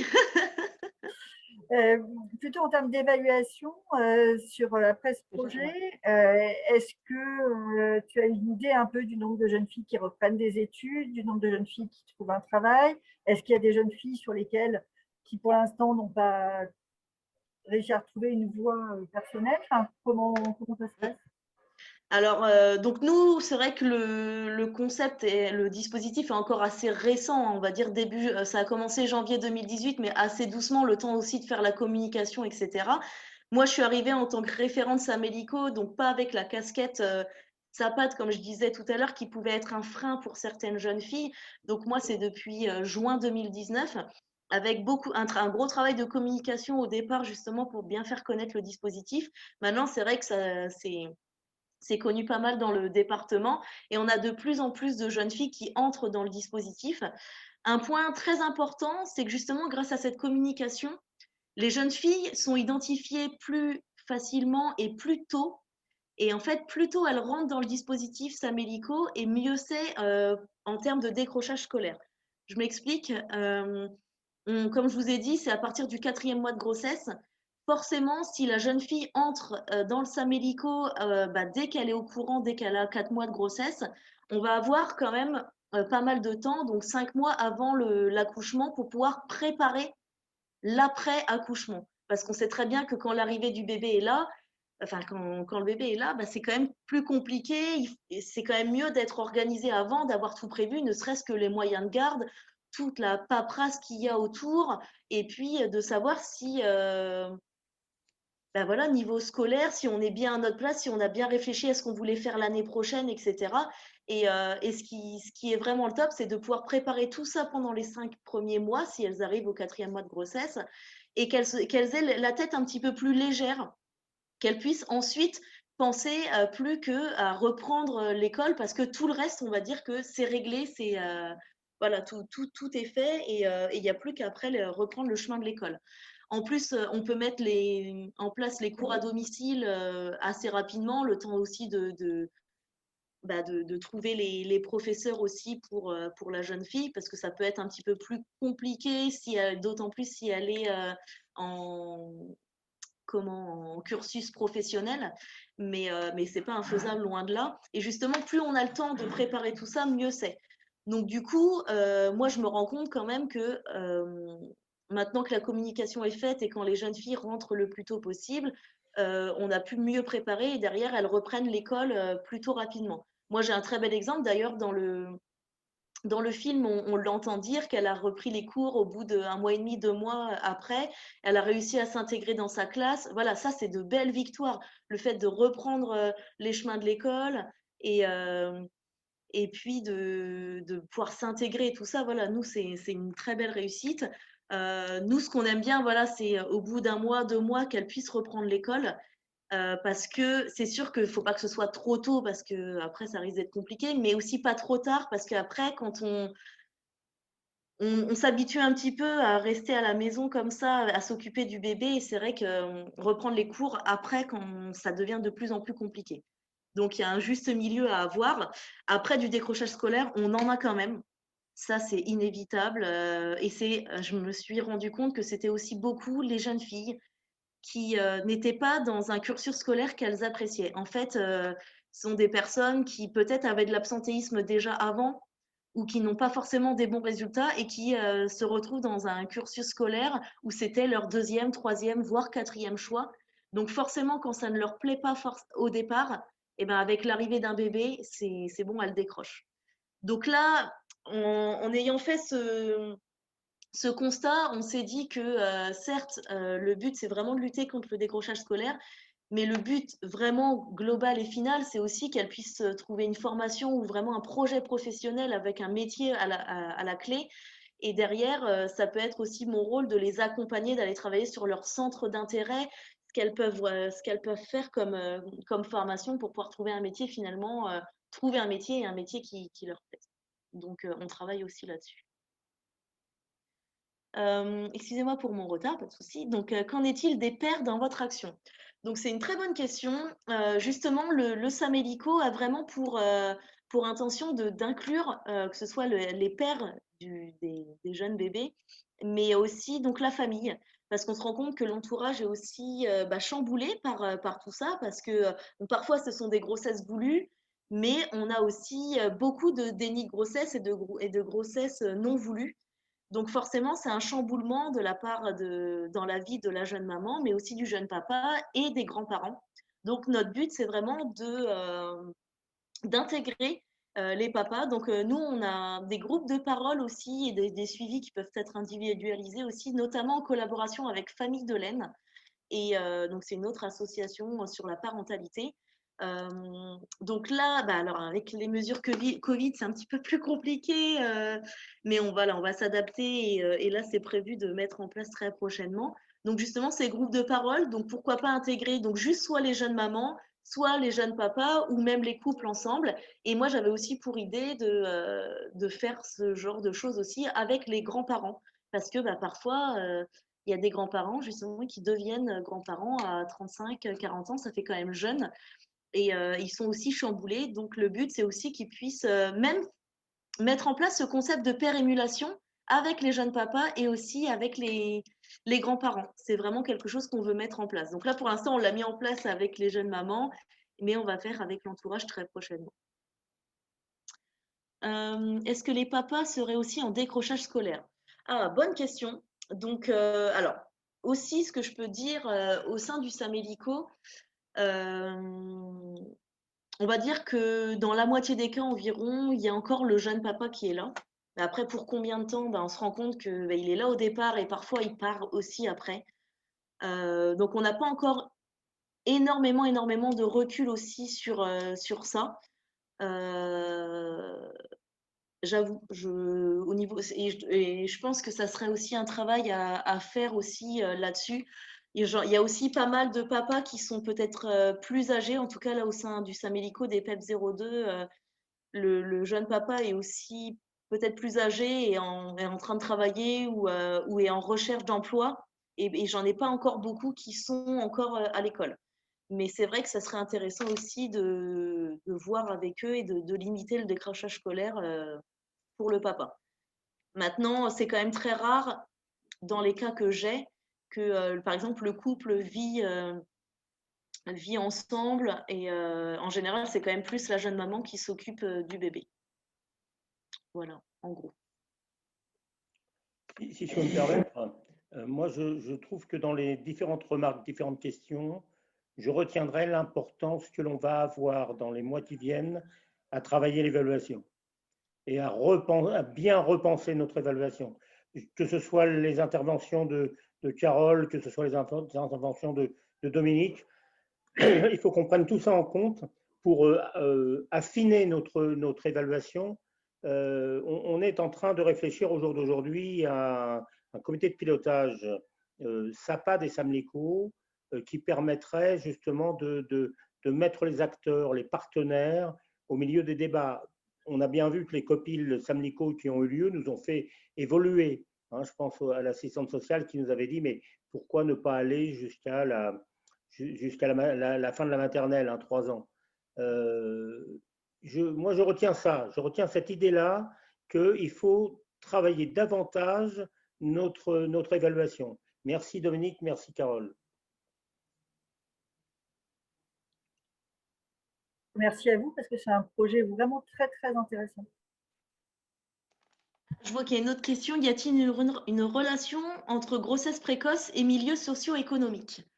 Plutôt en termes d'évaluation après ce projet, est-ce que tu as une idée un peu du nombre de jeunes filles qui reprennent des études, du nombre de jeunes filles qui trouvent un travail? Est-ce qu'il y a des jeunes filles qui pour l'instant n'ont pas réussi à trouver une voie personnelle? Enfin, comment ça se passe? Alors, donc nous, c'est vrai que le concept et le dispositif est encore assez récent, on va dire début, ça a commencé janvier 2018, mais assez doucement, le temps aussi de faire la communication, etc. Moi, je suis arrivée en tant que référente Samélico, donc pas avec la casquette SAPAD, comme je disais tout à l'heure, qui pouvait être un frein pour certaines jeunes filles. Donc moi, c'est depuis juin 2019, avec un gros travail de communication au départ, justement, pour bien faire connaître le dispositif. Maintenant, c'est vrai que c'est connu pas mal dans le département et on a de plus en plus de jeunes filles qui entrent dans le dispositif. Un point très important, c'est que justement, grâce à cette communication, les jeunes filles sont identifiées plus facilement et plus tôt. Et en fait, plus tôt elles rentrent dans le dispositif Samélico et mieux c'est en termes de décrochage scolaire. Je m'explique. Comme je vous ai dit, c'est à partir du 4e mois de grossesse. Forcément, si la jeune fille entre dans le Samélico dès qu'elle est au courant, dès qu'elle a 4 mois de grossesse, on va avoir quand même pas mal de temps, donc 5 mois avant l'accouchement, pour pouvoir préparer l'après-accouchement. Parce qu'on sait très bien que quand l'arrivée du bébé est là, enfin quand le bébé est là, c'est quand même plus compliqué. C'est quand même mieux d'être organisé avant, d'avoir tout prévu, ne serait-ce que les moyens de garde, toute la paperasse qu'il y a autour, et puis de savoir si voilà, niveau scolaire, si on est bien à notre place, si on a bien réfléchi à ce qu'on voulait faire l'année prochaine, etc. Et ce qui est vraiment le top, c'est de pouvoir préparer tout ça pendant les 5 premiers mois, si elles arrivent au 4e mois de grossesse, et qu'elles aient la tête un petit peu plus légère, qu'elles puissent ensuite penser plus qu'à reprendre l'école, parce que tout le reste, on va dire que c'est réglé, voilà, tout est fait, et il n'y a plus qu'après reprendre le chemin de l'école. En plus, on peut mettre en place les cours à domicile assez rapidement, le temps aussi de trouver les professeurs aussi pour la jeune fille, parce que ça peut être un petit peu plus compliqué, d'autant plus si elle est en cursus professionnel, mais c'est pas infaisable, loin de là. Et justement, plus on a le temps de préparer tout ça, mieux c'est. Donc du coup, moi je me rends compte quand même que maintenant que la communication est faite et quand les jeunes filles rentrent le plus tôt possible, on a pu mieux préparer et derrière elles reprennent l'école plus tôt rapidement. Moi, j'ai un très bel exemple. D'ailleurs, dans le film, on l'entend dire qu'elle a repris les cours au bout d'un mois et demi, 2 mois après. Elle a réussi à s'intégrer dans sa classe. Voilà, ça, c'est de belles victoires. Le fait de reprendre les chemins de l'école et, euh, et puis de pouvoir s'intégrer et tout ça, voilà, nous, c'est une très belle réussite. Nous, ce qu'on aime bien, voilà, c'est au bout d'un mois, 2 mois, qu'elle puisse reprendre l'école. Parce que c'est sûr qu'il ne faut pas que ce soit trop tôt parce que après ça risque d'être compliqué, mais aussi pas trop tard parce qu'après, quand on s'habitue un petit peu à rester à la maison comme ça, à s'occuper du bébé, et c'est vrai que reprendre les cours après, quand ça devient de plus en plus compliqué. Donc il y a un juste milieu à avoir. Après, du décrochage scolaire, on en a quand même. Ça, c'est inévitable. Et je me suis rendu compte que c'était aussi beaucoup les jeunes filles qui n'étaient pas dans un cursus scolaire qu'elles appréciaient. En fait, ce sont des personnes qui peut-être avaient de l'absentéisme déjà avant ou qui n'ont pas forcément des bons résultats et qui se retrouvent dans un cursus scolaire où c'était leur deuxième, troisième, voire quatrième choix. Donc forcément, quand ça ne leur plaît pas au départ, eh ben avec l'arrivée d'un bébé, c'est bon, elles décrochent. Donc là, en ayant fait ce constat, on s'est dit que certes, le but, c'est vraiment de lutter contre le décrochage scolaire, mais le but vraiment global et final, c'est aussi qu'elles puissent trouver une formation ou vraiment un projet professionnel avec un métier à la clé. Et derrière, ça peut être aussi mon rôle de les accompagner, d'aller travailler sur leur centre d'intérêt, ce qu'elles peuvent faire comme formation pour pouvoir trouver un métier finalement, trouver un métier et un métier qui leur plaît. Donc, on travaille aussi là-dessus. Excusez-moi pour mon retard, pas de souci. Donc, qu'en est-il des pères dans votre action? Donc, c'est une très bonne question. Justement, le Samélico a vraiment pour intention d'inclure que ce soit les pères des jeunes bébés, mais aussi donc la famille. Parce qu'on se rend compte que l'entourage est aussi chamboulé par tout ça, parce que parfois ce sont des grossesses voulues, mais on a aussi beaucoup de déni de grossesse et de grossesses non voulues. Donc forcément, c'est un chamboulement de la part dans la vie de la jeune maman, mais aussi du jeune papa et des grands-parents. Donc notre but, c'est vraiment d'intégrer les papas. Donc nous, on a des groupes de parole aussi et des suivis qui peuvent être individualisés aussi, notamment en collaboration avec Famille de l'Aisne. Et donc c'est une autre association sur la parentalité. Donc là, alors avec les mesures Covid, c'est un petit peu plus compliqué, mais on va s'adapter et là, c'est prévu de mettre en place très prochainement. Donc justement, ces groupes de parole, donc pourquoi pas intégrer donc juste soit les jeunes mamans, soit les jeunes papas ou même les couples ensemble. Et moi, j'avais aussi pour idée de faire ce genre de choses aussi avec les grands-parents parce que parfois, il y a des grands-parents justement qui deviennent grands-parents à 35, 40 ans, ça fait quand même jeune et ils sont aussi chamboulés. Donc le but, c'est aussi qu'ils puissent même mettre en place ce concept de père émulation avec les jeunes papas et aussi avec les grands-parents. C'est vraiment quelque chose qu'on veut mettre en place. Donc là, pour l'instant, on l'a mis en place avec les jeunes mamans, mais on va faire avec l'entourage très prochainement. Est-ce que les papas seraient aussi en décrochage scolaire? Ah, bonne question. Donc, alors, aussi, ce que je peux dire au sein du Samélico, on va dire que dans la moitié des cas environ, il y a encore le jeune papa qui est là. Mais après, pour combien de temps? On se rend compte qu'il est là au départ et parfois il part aussi après. Donc, on n'a pas encore énormément de recul aussi sur ça. J'avoue, au niveau, et je pense que ça serait aussi un travail à faire aussi là-dessus. Il y a aussi pas mal de papas qui sont peut-être plus âgés, en tout cas là au sein du Samélico des PEP 02, le jeune papa est aussi peut-être plus âgé et est en train de travailler ou est en recherche d'emploi. Et j'en ai pas encore beaucoup qui sont encore à l'école. Mais c'est vrai que ça serait intéressant aussi de voir avec eux et de limiter le décrochage scolaire pour le papa. Maintenant, c'est quand même très rare dans les cas que j'ai que, par exemple, le couple vit ensemble et en général, c'est quand même plus la jeune maman qui s'occupe du bébé. Voilà, en gros. Si je peux me permettre, moi je trouve que dans les différentes remarques, différentes questions, je retiendrai l'importance que l'on va avoir dans les mois qui viennent à travailler l'évaluation et à bien repenser notre évaluation. Que ce soit les interventions de Carole, que ce soit les interventions de Dominique, il faut qu'on prenne tout ça en compte pour affiner notre évaluation. On est en train de réfléchir au jour d'aujourd'hui à un comité de pilotage SAPAD et SAMLICO qui permettrait justement de mettre les acteurs, les partenaires au milieu des débats. On a bien vu que les copiles SAMLICO qui ont eu lieu nous ont fait évoluer. Hein, je pense à l'assistante sociale qui nous avait dit, mais pourquoi ne pas aller jusqu'à la fin de la maternelle, hein, 3 ans. Moi, je retiens ça, je retiens cette idée-là qu'il faut travailler davantage notre évaluation. Merci Dominique, merci Carole. Merci à vous parce que c'est un projet vraiment très, très intéressant. Je vois qu'il y a une autre question. Y a-t-il une relation entre grossesse précoce et milieu socio-économique?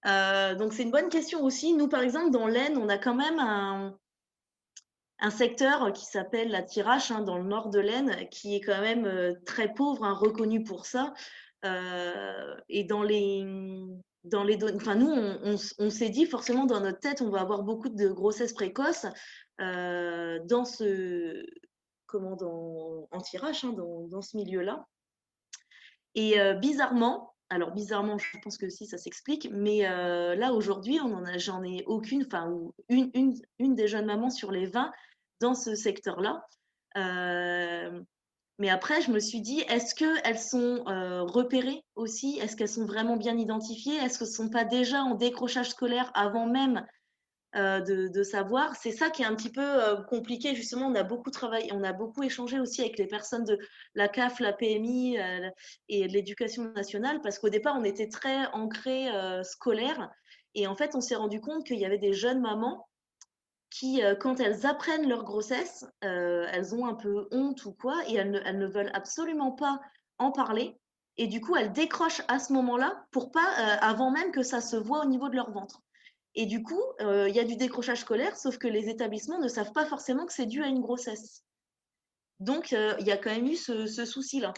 Donc, c'est une bonne question aussi. Nous, par exemple, dans l'Aisne, on a quand même un secteur qui s'appelle la Thiérache, hein, dans le nord de l'Aisne, qui est quand même très pauvre, hein, reconnu pour ça. Et enfin, nous, on s'est dit forcément dans notre tête, on va avoir beaucoup de grossesses précoces dans en Thiérache, hein, dans ce milieu-là. Et bizarrement, je pense que si ça s'explique, mais là aujourd'hui, j'en ai aucune, enfin une des jeunes mamans sur les 20 dans ce secteur-là. Mais après, je me suis dit, est-ce qu'elles sont repérées aussi? Est-ce qu'elles sont vraiment bien identifiées? Est-ce qu'elles ne sont pas déjà en décrochage scolaire avant même de savoir? C'est ça qui est un petit peu compliqué. Justement, on a beaucoup travaillé, on a beaucoup échangé aussi avec les personnes de la CAF, la PMI et de l'éducation nationale, parce qu'au départ, on était très ancré scolaire. Et en fait, on s'est rendu compte qu'il y avait des jeunes mamans qui, quand elles apprennent leur grossesse, elles ont un peu honte ou quoi, et elles ne veulent absolument pas en parler. Et du coup, elles décrochent à ce moment-là pour pas, avant même que ça se voit au niveau de leur ventre. Et du coup, il y a du décrochage scolaire, sauf que les établissements ne savent pas forcément que c'est dû à une grossesse. Donc, il y a quand même eu ce souci-là.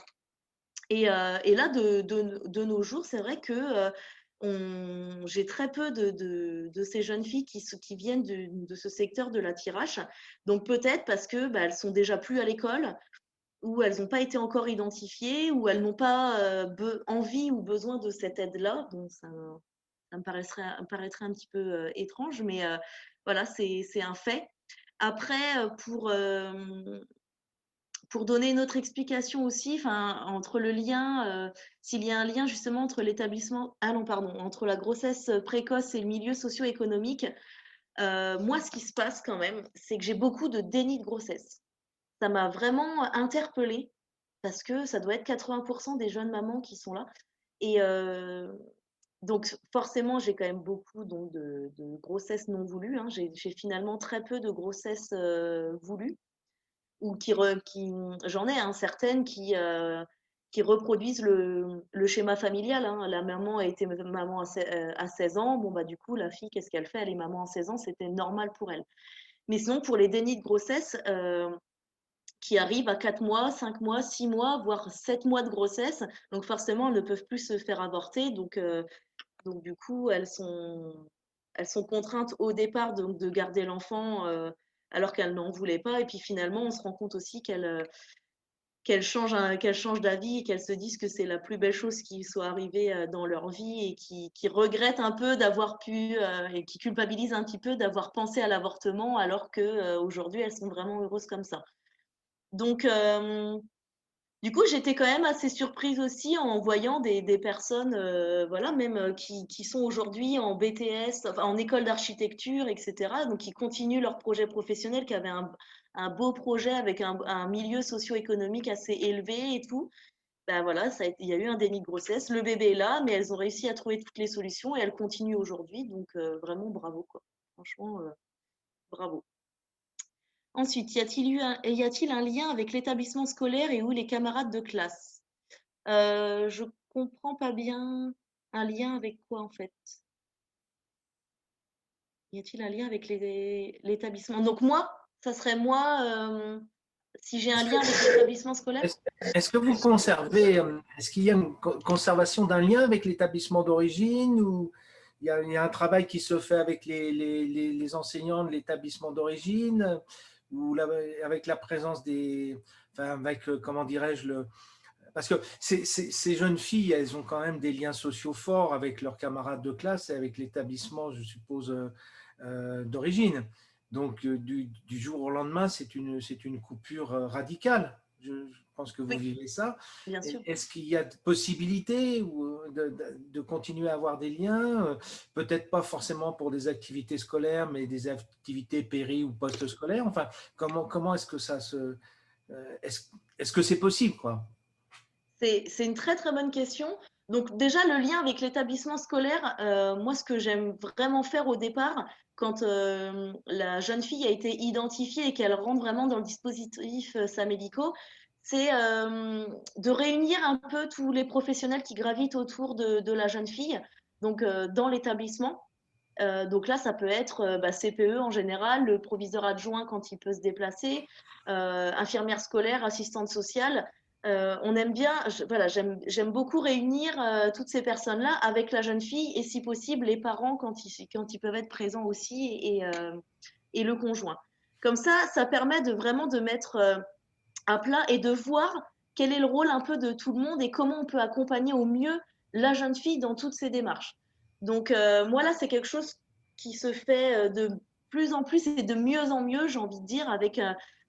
Et là, de nos jours, c'est vrai que j'ai très peu de ces jeunes filles qui viennent de ce secteur de la Thiérache. Donc, peut-être parce que elles sont déjà plus à l'école, ou elles n'ont pas été encore identifiées, ou elles n'ont pas envie ou besoin de cette aide-là. Donc, ça me paraîtrait un petit peu étrange, mais voilà, c'est un fait. Après, pour donner une autre explication aussi, entre le lien, s'il y a un lien justement entre l'établissement, entre la grossesse précoce et le milieu socio-économique, moi, ce qui se passe quand même, c'est que j'ai beaucoup de déni de grossesse. Ça m'a vraiment interpellée parce que ça doit être 80% des jeunes mamans qui sont là. Et donc, forcément, j'ai quand même beaucoup de grossesses non voulues, hein. J'ai finalement très peu de grossesses voulues, ou j'en ai, hein, certaines qui reproduisent le schéma familial, hein. La maman a été maman à 16 ans. Bon, bah, du coup, la fille, qu'est-ce qu'elle fait? Elle est maman à 16 ans, c'était normal pour elle. Mais sinon, pour les dénis de grossesse, qui arrivent à 4 mois, 5 mois, 6 mois, voire 7 mois de grossesse. Donc forcément, elles ne peuvent plus se faire avorter. Donc du coup, elles sont contraintes au départ de garder l'enfant alors qu'elles n'en voulaient pas. Et puis finalement, on se rend compte aussi qu'elles changent d'avis et qu'elles se disent que c'est la plus belle chose qui soit arrivée dans leur vie, et qui regrettent un peu d'avoir pu et qui culpabilisent un petit peu d'avoir pensé à l'avortement, alors qu'aujourd'hui, elles sont vraiment heureuses comme ça. Donc, du coup, j'étais quand même assez surprise aussi en voyant des personnes, voilà, même qui sont aujourd'hui en BTS, enfin, en école d'architecture, etc. Donc, qui continuent leur projet professionnel, qui avaient un beau projet avec un milieu socio-économique assez élevé et tout. Ben voilà, il y a eu un déni de grossesse. Le bébé est là, mais elles ont réussi à trouver toutes les solutions et elles continuent aujourd'hui. Donc, vraiment, bravo, quoi. Franchement, bravo. Ensuite, y a-t-il un lien avec l'établissement scolaire et ou les camarades de classe? Je comprends pas bien. Un lien avec quoi, en fait? Y a-t-il un lien avec l'établissement? Donc moi, ça serait moi, si j'ai un lien avec l'établissement scolaire. Est-ce que vous conservez, est-ce qu'il y a une conservation d'un lien avec l'établissement d'origine ou il y a un travail qui se fait avec les enseignants de l'établissement d'origine ou avec la présence enfin avec, comment dirais-je, parce que ces jeunes filles, elles ont quand même des liens sociaux forts avec leurs camarades de classe et avec l'établissement, je suppose, d'origine. Donc, du jour au lendemain, c'est une coupure radicale. Je pense que vous Oui, vivez ça. bien sûr. Est-ce qu'il y a possibilité de continuer à avoir des liens? Peut-être pas forcément pour des activités scolaires, mais des activités péri- ou post-scolaires. Enfin, comment est-ce que ça se… Est-ce que c'est possible, quoi? C'est une très très bonne question. Donc déjà, le lien avec l'établissement scolaire, moi, ce que j'aime vraiment faire au départ, quand la jeune fille a été identifiée et qu'elle rentre vraiment dans le dispositif Samélico, c'est de réunir un peu tous les professionnels qui gravitent autour de la jeune fille, donc dans l'établissement. Donc là, ça peut être CPE en général, le proviseur adjoint quand il peut se déplacer, infirmière scolaire, assistante sociale. On aime bien, voilà, j'aime beaucoup réunir toutes ces personnes-là avec la jeune fille et si possible les parents quand ils peuvent être présents aussi et le conjoint. Comme ça permet de vraiment de mettre à plat et de voir quel est le rôle un peu de tout le monde et comment on peut accompagner au mieux la jeune fille dans toutes ses démarches. Donc moi là, c'est quelque chose qui se fait de plus en plus et de mieux en mieux, j'ai envie de dire, avec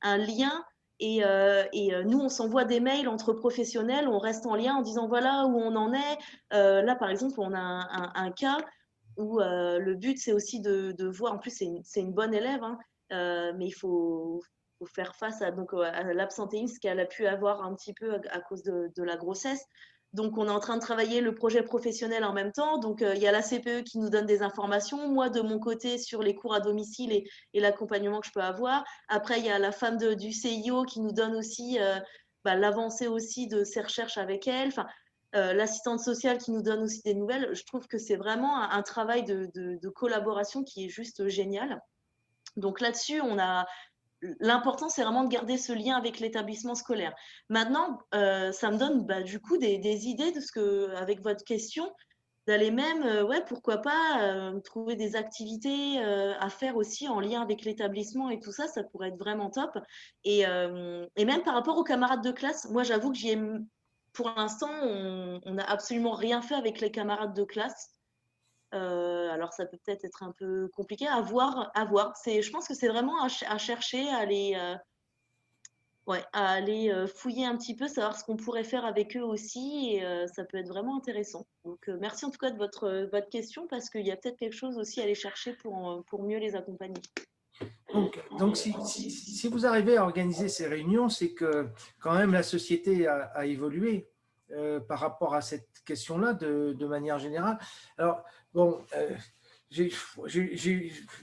un lien. Nous, on s'envoie des mails entre professionnels, on reste en lien en disant voilà où on en est. Là, par exemple, on a un cas où le but, c'est aussi de voir, en plus, c'est une bonne élève, hein, mais il faut faire face à l'absentéisme qu'elle a pu avoir un petit peu à cause de la grossesse. Donc, on est en train de travailler le projet professionnel en même temps. Donc, il y a la CPE qui nous donne des informations. Moi, de mon côté, sur les cours à domicile et l'accompagnement que je peux avoir. Après, il y a la femme du CIO qui nous donne aussi l'avancée aussi de ses recherches avec elle. Enfin, l'assistante sociale qui nous donne aussi des nouvelles. Je trouve que c'est vraiment un travail de collaboration qui est juste génial. Donc là-dessus, l'important, c'est vraiment de garder ce lien avec l'établissement scolaire. Maintenant, ça me donne du coup des idées de avec votre question, d'aller même, pourquoi pas trouver des activités à faire aussi en lien avec l'établissement et tout ça, ça pourrait être vraiment top. Et même par rapport aux camarades de classe, moi, j'avoue que pour l'instant, on n'a absolument rien fait avec les camarades de classe. Alors, ça peut peut-être être un peu compliqué à voir. Je pense que c'est vraiment à chercher, à aller fouiller un petit peu, savoir ce qu'on pourrait faire avec eux aussi. Et ça peut être vraiment intéressant. Donc, merci en tout cas de votre question parce qu'il y a peut-être quelque chose aussi à aller chercher pour mieux les accompagner. Donc si vous arrivez à organiser ces réunions, c'est que quand même la société a évolué par rapport à cette question-là de manière générale. Alors, bon, j'ai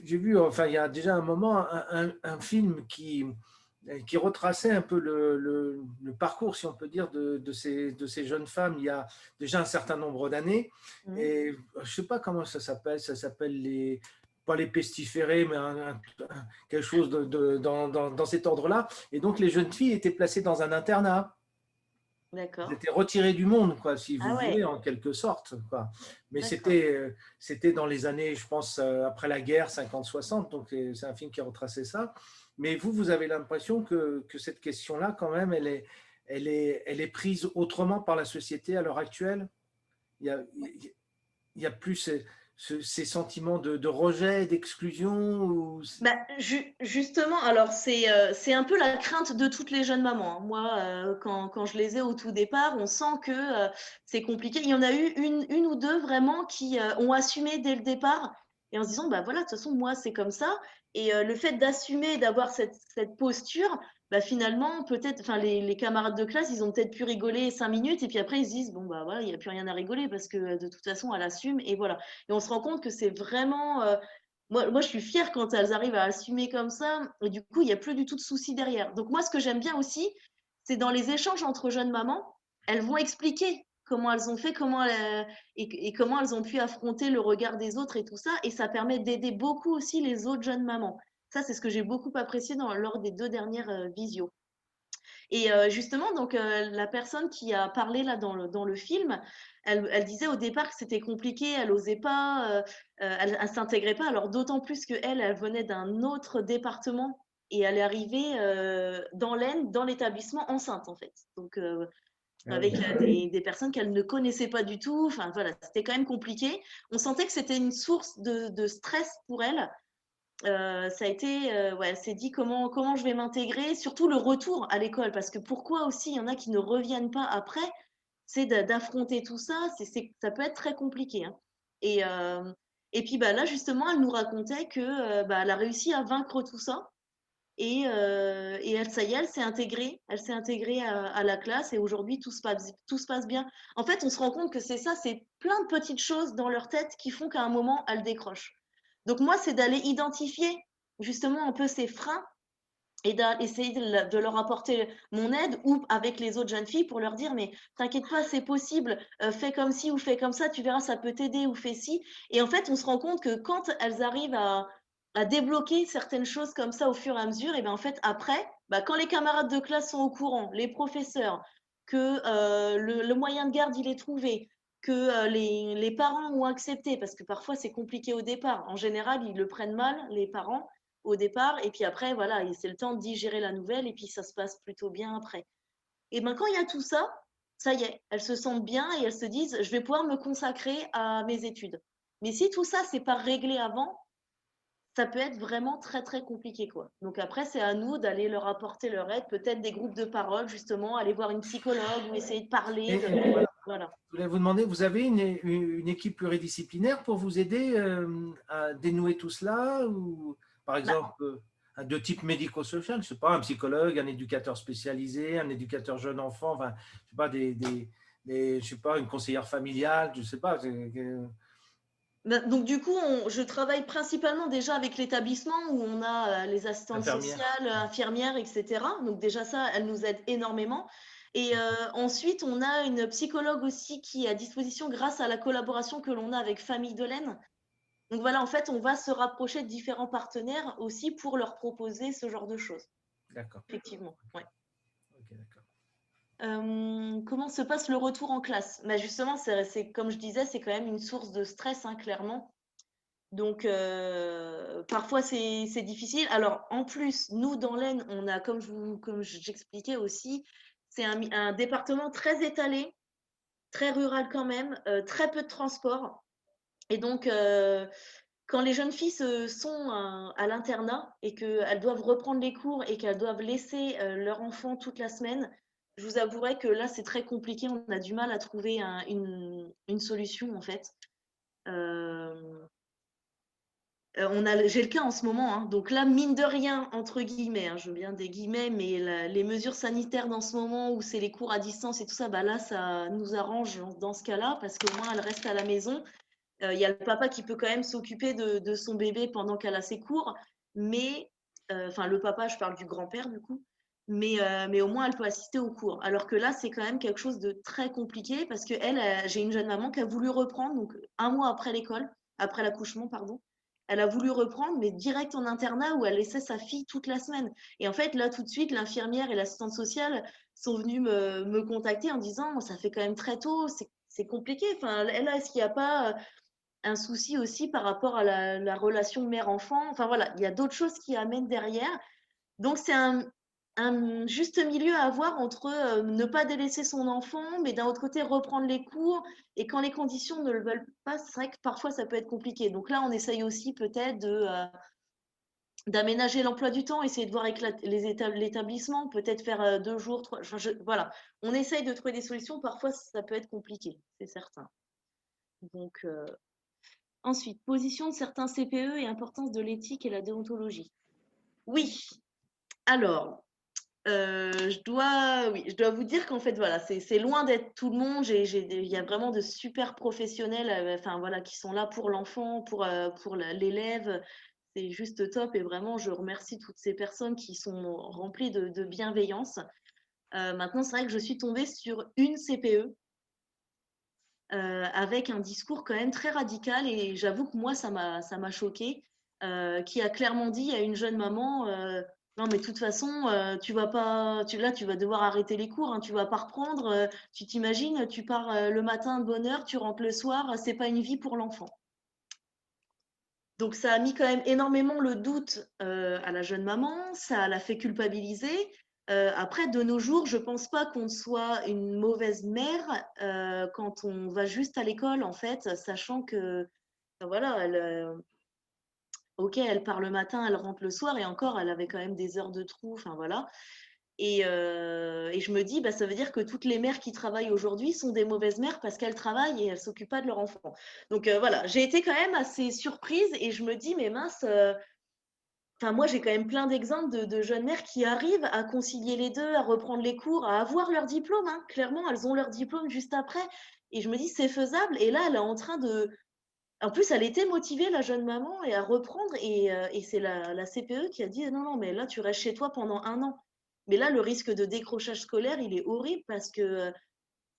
vu, enfin, il y a déjà un moment, un film qui retraçait un peu le parcours, si on peut dire, de ces jeunes femmes il y a déjà un certain nombre d'années. Et je ne sais pas comment ça s'appelle pas les pestiférés, mais quelque chose dans cet ordre-là. Et donc, les jeunes filles étaient placées dans un internat. D'accord. Elles étaient retirées du monde, quoi, si vous Ah ouais. voulez, en quelque sorte, quoi. Mais D'accord. c'était dans les années, je pense, après la guerre, 50-60. Donc, c'est un film qui a retracé ça. Mais vous avez l'impression que cette question-là, quand même, elle est prise autrement par la société à l'heure actuelle. Il y a plus ces sentiments de rejet, d'exclusion Justement, alors c'est un peu la crainte de toutes les jeunes mamans, hein. Moi, quand je les ai au tout départ, on sent que c'est compliqué. Il y en a eu une ou deux vraiment qui ont assumé dès le départ et en se disant, bah voilà, de toute façon, moi, c'est comme ça. Et le fait d'assumer, d'avoir cette posture, bah finalement, peut-être, enfin, les camarades de classe, ils ont peut-être pu rigoler 5 minutes et puis après, ils se disent, bon, bah voilà, il n'y a plus rien à rigoler parce que de toute façon, elle assume et voilà. Et on se rend compte que c'est vraiment moi, je suis fière quand elles arrivent à assumer comme ça. Et du coup, il n'y a plus du tout de soucis derrière. Donc, moi, ce que j'aime bien aussi, c'est dans les échanges entre jeunes mamans, elles vont expliquer comment elles ont fait, et comment elles ont pu affronter le regard des autres et tout ça. Et ça permet d'aider beaucoup aussi les autres jeunes mamans. Ça, c'est ce que j'ai beaucoup apprécié lors des 2 dernières visios. Et justement, donc la personne qui a parlé là dans le film, elle disait au départ que c'était compliqué, elle osait pas, elle s'intégrait pas. Alors d'autant plus qu'elle, elle venait d'un autre département et elle est arrivée dans l'Aisne, dans l'établissement enceinte en fait. Donc avec des personnes qu'elle ne connaissait pas du tout. Enfin voilà, c'était quand même compliqué. On sentait que c'était une source de stress pour elle. Ça a été, ouais, elle s'est dit comment je vais m'intégrer, surtout le retour à l'école, parce que pourquoi aussi il y en a qui ne reviennent pas après, c'est d'affronter tout ça, ça peut être très compliqué. Hein. Et, euh, et puis bah, là, justement, elle nous racontait que bah, elle a réussi à vaincre tout ça. Et elle, ça y est, elle s'est intégrée à la classe et aujourd'hui, tout se passe bien. En fait, on se rend compte que c'est ça, c'est plein de petites choses dans leur tête qui font qu'à un moment, elle décroche. Donc moi, c'est d'aller identifier justement un peu ces freins et d'essayer de leur apporter mon aide ou avec les autres jeunes filles pour leur dire mais t'inquiète pas, c'est possible, fais comme ci ou fais comme ça, tu verras, ça peut t'aider ou fais ci. Et en fait, on se rend compte que quand elles arrivent à débloquer certaines choses comme ça au fur et à mesure, et bien en fait, après, bah, quand les camarades de classe sont au courant, les professeurs, que le moyen de garde, il est trouvé, que les parents ont accepté, parce que parfois c'est compliqué au départ. En général, ils le prennent mal, les parents, au départ, et puis après, voilà, c'est le temps de digérer la nouvelle, et puis ça se passe plutôt bien après. Et ben quand il y a tout ça, ça y est, elles se sentent bien et elles se disent, je vais pouvoir me consacrer à mes études. Mais si tout ça, c'est pas réglé avant, ça peut être vraiment très très compliqué quoi. Donc après c'est à nous d'aller leur apporter leur aide, peut-être des groupes de parole justement, aller voir une psychologue ou essayer de parler. Voilà. Je voulais vous demander, vous avez une équipe pluridisciplinaire pour vous aider à dénouer tout cela ou par exemple de type médico-social, je sais pas, un psychologue, un éducateur spécialisé, un éducateur jeune enfant, enfin, je sais pas, je sais pas, une conseillère familiale, je sais pas. Donc du coup, je travaille principalement déjà avec l'établissement où on a les assistantes sociales, infirmières, etc. Donc déjà ça, elle nous aide énormément. Et ensuite, on a une psychologue aussi qui est à disposition grâce à la collaboration que l'on a avec Famille de l'Aisne. Donc voilà, en fait, on va se rapprocher de différents partenaires aussi pour leur proposer ce genre de choses. D'accord. Effectivement, ouais. Ok, d'accord. Comment se passe le retour en classe? Bah justement, c'est comme je disais, c'est quand même une source de stress, hein, clairement. Donc, parfois, c'est difficile. Alors, en plus, nous, dans l'Aisne, on a, comme j'expliquais aussi, c'est un département très étalé, très rural quand même, très peu de transport. Et donc, quand les jeunes filles sont à l'internat et qu'elles doivent reprendre les cours et qu'elles doivent laisser leur enfant toute la semaine, je vous avouerai que là, c'est très compliqué. On a du mal à trouver une solution, en fait. J'ai le cas en ce moment, hein. Donc là, mine de rien, entre guillemets, hein, je veux bien des guillemets, mais les mesures sanitaires dans ce moment où c'est les cours à distance et tout ça, bah là, ça nous arrange dans ce cas-là parce qu'au moins, elle reste à la maison. Il y a le papa qui peut quand même s'occuper de son bébé pendant qu'elle a ses cours, mais, enfin, le papa, je parle du grand-père du coup, mais au moins, elle peut assister aux cours. Alors que là, c'est quand même quelque chose de très compliqué parce que j'ai une jeune maman qui a voulu reprendre, donc un mois après l'école, après l'accouchement, pardon. Elle a voulu reprendre, mais direct en internat où elle laissait sa fille toute la semaine. Et en fait, là, tout de suite, l'infirmière et l'assistante sociale sont venues me contacter en disant, ça fait quand même très tôt, c'est compliqué. Enfin, là, est-ce qu'il n'y a pas un souci aussi par rapport à la relation mère-enfant? Enfin, voilà, il y a d'autres choses qui amènent derrière. Donc, c'est un juste milieu à avoir entre ne pas délaisser son enfant, mais d'un autre côté, reprendre les cours. Et quand les conditions ne le veulent pas, c'est vrai que parfois, ça peut être compliqué. Donc là, on essaye aussi peut-être d'aménager l'emploi du temps, essayer de voir avec l'établissement, peut-être faire 2 jours, 3, voilà. On essaye de trouver des solutions. Parfois, ça peut être compliqué, c'est certain. Donc, ensuite, position de certains CPE et importance de l'éthique et la déontologie. Oui, alors, je dois vous dire qu'en fait, voilà, c'est loin d'être tout le monde. Il y a vraiment de super professionnels, enfin voilà, qui sont là pour l'enfant, pour l'élève. C'est juste top et vraiment, je remercie toutes ces personnes qui sont remplies de bienveillance. Maintenant, c'est vrai que je suis tombée sur une CPE avec un discours quand même très radical et j'avoue que moi, ça m'a choquée. qui a clairement dit à une jeune maman non, mais de toute façon, tu vas pas, là, tu vas devoir arrêter les cours, hein, tu vas pas reprendre. Tu t'imagines, tu pars le matin de bonne heure, tu rentres le soir, c'est pas une vie pour l'enfant. Donc, ça a mis quand même énormément le doute à la jeune maman, ça l'a fait culpabiliser. Après, de nos jours, je pense pas qu'on soit une mauvaise mère quand on va juste à l'école, en fait, sachant que, voilà, ok, elle part le matin, elle rentre le soir, et encore, elle avait quand même des heures de trou, enfin voilà. Et je me dis, bah, ça veut dire que toutes les mères qui travaillent aujourd'hui sont des mauvaises mères parce qu'elles travaillent et elles ne s'occupent pas de leur enfant. Donc voilà, j'ai été quand même assez surprise et je me dis, mais mince, moi j'ai quand même plein d'exemples de jeunes mères qui arrivent à concilier les deux, à reprendre les cours, à avoir leur diplôme, hein. Clairement, elles ont leur diplôme juste après. Et je me dis, c'est faisable. Et là, elle est en train de. En plus, elle était motivée, la jeune maman, et à reprendre. Et c'est la CPE qui a dit, non, non, mais là, tu restes chez toi pendant 1 an. Mais là, le risque de décrochage scolaire, il est horrible parce que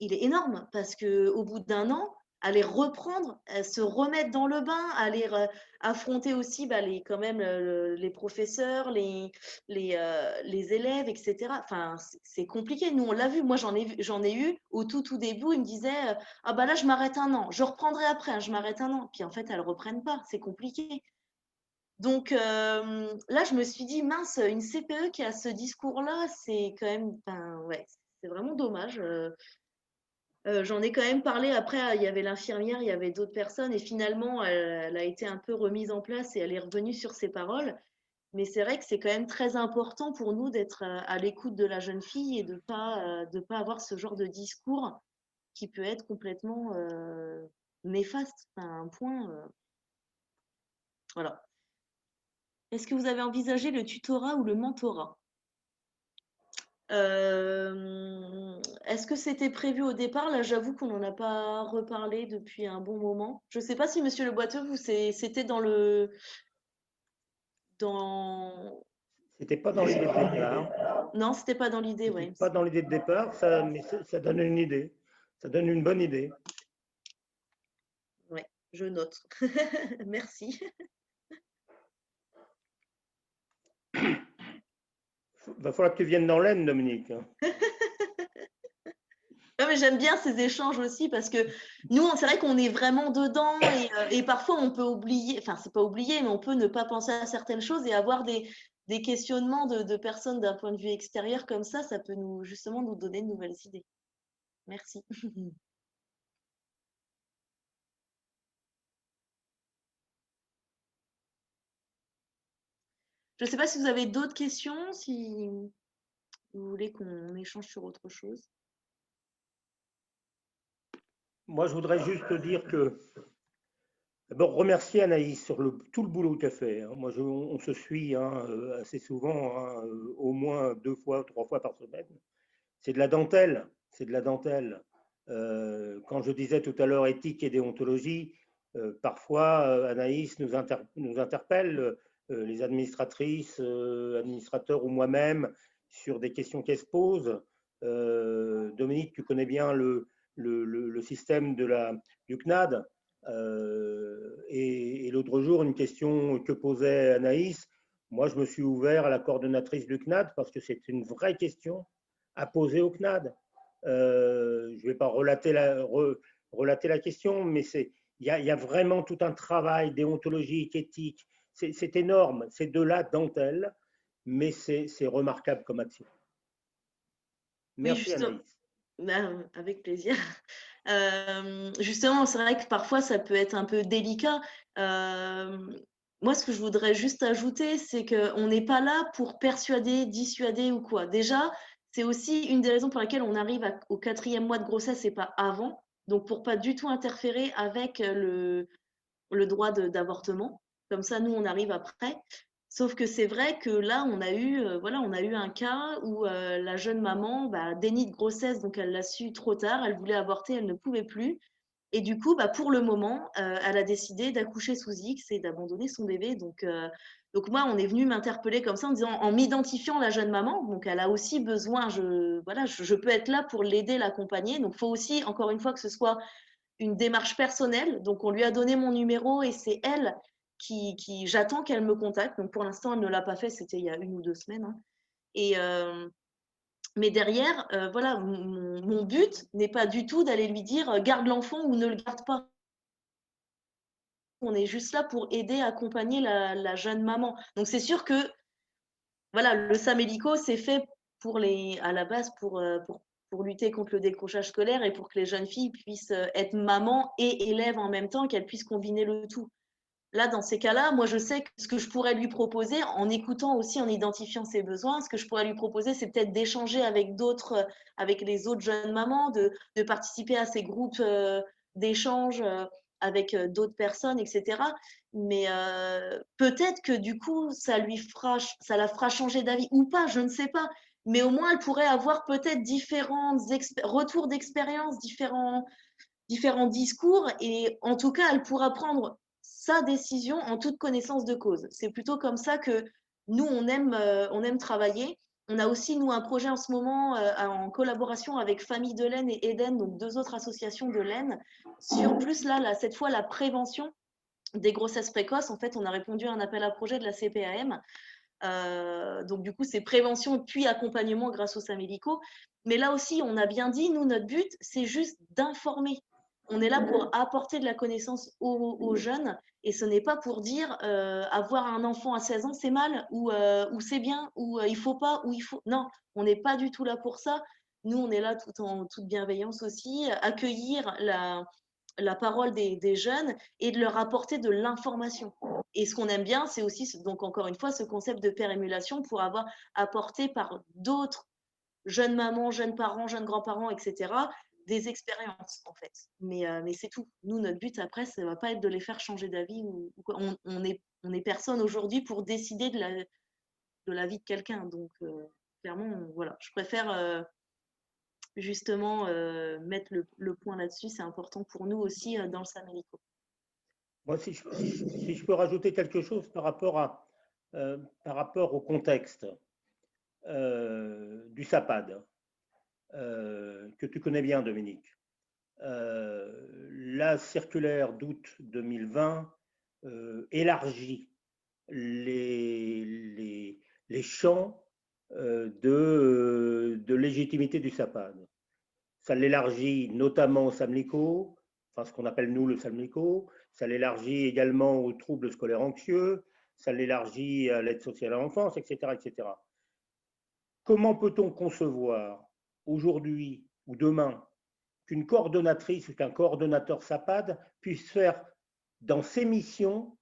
il est énorme. Parce qu'au bout d'1 an, aller reprendre, se remettre dans le bain, aller affronter aussi quand même les professeurs, les élèves, etc. Enfin, c'est compliqué. Nous, on l'a vu. Moi, j'en ai eu au tout début. Ils me disaient ah bah là, je m'arrête 1 an. Je reprendrai après. Hein, je m'arrête 1 an. Puis en fait, elles ne reprennent pas. C'est compliqué. Donc là, je me suis dit, mince, une CPE qui a ce discours-là, c'est quand même, ouais, c'est vraiment dommage. J'en ai quand même parlé après, il y avait l'infirmière, il y avait d'autres personnes, et finalement, elle a été un peu remise en place et elle est revenue sur ses paroles. Mais c'est vrai que c'est quand même très important pour nous d'être à l'écoute de la jeune fille et de pas avoir ce genre de discours qui peut être complètement néfaste. Enfin, un point. Voilà. Est-ce que vous avez envisagé le tutorat ou le mentorat? Est-ce que c'était prévu au départ? Là, j'avoue qu'on n'en a pas reparlé depuis un bon moment. Je ne sais pas si Monsieur Le Boiteux, vous, c'était dans le... Dans... C'était pas dans l'idée de départ. Non, c'était pas dans l'idée, C'était ouais. pas dans l'idée de départ, mais ça donne une idée. Ça donne une bonne idée. Ouais, je note. Merci. Va falloir que tu viennes dans l'Aisne, Dominique. Non, mais j'aime bien ces échanges aussi parce que nous, c'est vrai qu'on est vraiment dedans et parfois on peut oublier, enfin, c'est pas oublier, mais on peut ne pas penser à certaines choses et avoir des questionnements de personnes d'un point de vue extérieur comme ça peut justement nous donner de nouvelles idées. Merci. Je ne sais pas si vous avez d'autres questions, si vous voulez qu'on échange sur autre chose. Moi, je voudrais juste te dire que, d'abord, remercier Anaïs sur tout le boulot qu'elle fait. Hein. Moi, on se suit assez souvent, au moins 2 fois, 3 fois par semaine. C'est de la dentelle, c'est de la dentelle. Quand je disais tout à l'heure éthique et déontologie, parfois Anaïs nous interpelle, les administratrices, administrateurs ou moi-même, sur des questions qu'elle se pose. Dominique, tu connais bien le système du CNAD. Et l'autre jour, une question que posait Anaïs, moi je me suis ouvert à la coordonnatrice du CNAD parce que c'est une vraie question à poser au CNAD. Je ne vais pas relater la question, mais il y a vraiment tout un travail déontologique, éthique. C'est énorme, c'est de la dentelle, mais c'est remarquable comme action. Merci, oui, Anaïs. Avec plaisir. Justement, c'est vrai que parfois ça peut être un peu délicat. Moi, ce que je voudrais juste ajouter, c'est qu'on n'est pas là pour persuader, dissuader ou quoi. Déjà, c'est aussi une des raisons pour lesquelles on arrive au 4e mois de grossesse et pas avant. Donc, pour pas du tout interférer avec le droit d'avortement. Comme ça, nous, on arrive après. Sauf que c'est vrai que là, on a eu un cas où la jeune maman, déni de grossesse, donc elle l'a su trop tard, elle voulait avorter, elle ne pouvait plus. Et du coup, pour le moment, elle a décidé d'accoucher sous X et d'abandonner son bébé. Donc moi, on est venu m'interpeller comme ça en m'identifiant la jeune maman. Donc elle a aussi besoin, je peux être là pour l'aider, l'accompagner. Donc il faut aussi, encore une fois, que ce soit une démarche personnelle. Donc, on lui a donné mon numéro et c'est elle j'attends qu'elle me contacte. Donc, pour l'instant, elle ne l'a pas fait. C'était il y a 1 ou 2 semaines. Hein. Et, mais derrière, voilà, mon but n'est pas du tout d'aller lui dire garde l'enfant ou ne le garde pas. On est juste là pour aider, accompagner la jeune maman. Donc, c'est sûr que voilà, le Samélico, c'est fait à la base pour lutter contre le décrochage scolaire et pour que les jeunes filles puissent être maman et élève en même temps, qu'elles puissent combiner le tout. Là, dans ces cas-là, moi, je sais que ce que je pourrais lui proposer, en écoutant aussi, en identifiant ses besoins, ce que je pourrais lui proposer, c'est peut-être d'échanger avec d'autres, avec les autres jeunes mamans, de participer à ces groupes d'échange avec d'autres personnes, etc. Mais peut-être que du coup, ça la fera changer d'avis ou pas, je ne sais pas. Mais au moins, elle pourrait avoir peut-être différents retours d'expérience, différents discours, et en tout cas, elle pourra prendre sa décision en toute connaissance de cause. C'est plutôt comme ça que nous, on aime travailler. On a aussi, nous, un projet en ce moment en collaboration avec Famille de l'Aisne et Eden, donc 2 autres associations de l'Aisne, sur plus, là, cette fois, la prévention des grossesses précoces. En fait, on a répondu à un appel à projet de la CPAM. Donc, du coup, c'est prévention puis accompagnement grâce au Samélico. Mais là aussi, on a bien dit, nous, notre but, c'est juste d'informer. On est là pour apporter de la connaissance aux jeunes, et ce n'est pas pour dire avoir un enfant à 16 ans, c'est mal, ou c'est bien, ou il faut pas, ou il faut… Non, on n'est pas du tout là pour ça. Nous, on est là tout en toute bienveillance aussi, accueillir la parole des jeunes et de leur apporter de l'information. Et ce qu'on aime bien, c'est aussi, donc encore une fois, ce concept de père-émulation pour avoir apporté par d'autres jeunes mamans, jeunes parents, jeunes grands-parents, etc., des expériences, en fait. Mais c'est tout. Nous, notre but, après, ça ne va pas être de les faire changer d'avis. On est personne aujourd'hui pour décider de la vie de quelqu'un. Donc, clairement, voilà. Je préfère justement mettre le point là-dessus. C'est important pour nous aussi dans le Samélico. Moi, si je peux rajouter quelque chose par rapport au contexte du SAPAD, que tu connais bien, Dominique. La circulaire d'août 2020 élargit les champs de légitimité du SAPAD. Ça l'élargit notamment au Samélico, enfin ce qu'on appelle nous le Samélico, ça l'élargit également aux troubles scolaires anxieux, ça l'élargit à l'aide sociale à l'enfance, etc., etc. Comment peut-on concevoir aujourd'hui ou demain qu'une coordonnatrice ou qu'un coordonnateur SAPAD puisse faire dans ses missions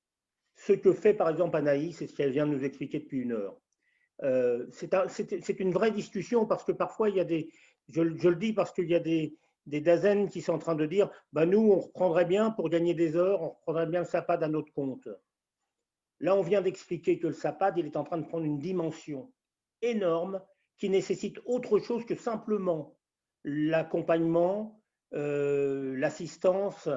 ce que fait par exemple Anaïs et ce qu'elle vient de nous expliquer depuis 1 heure? C'est une vraie discussion parce que parfois il y a je le dis parce qu'il y a des DAZEN qui sont en train de dire bah nous on reprendrait bien pour gagner des heures, on reprendrait bien le SAPAD à notre compte. Là on vient d'expliquer que le SAPAD il est en train de prendre une dimension énorme qui nécessite autre chose que simplement l'accompagnement, l'assistance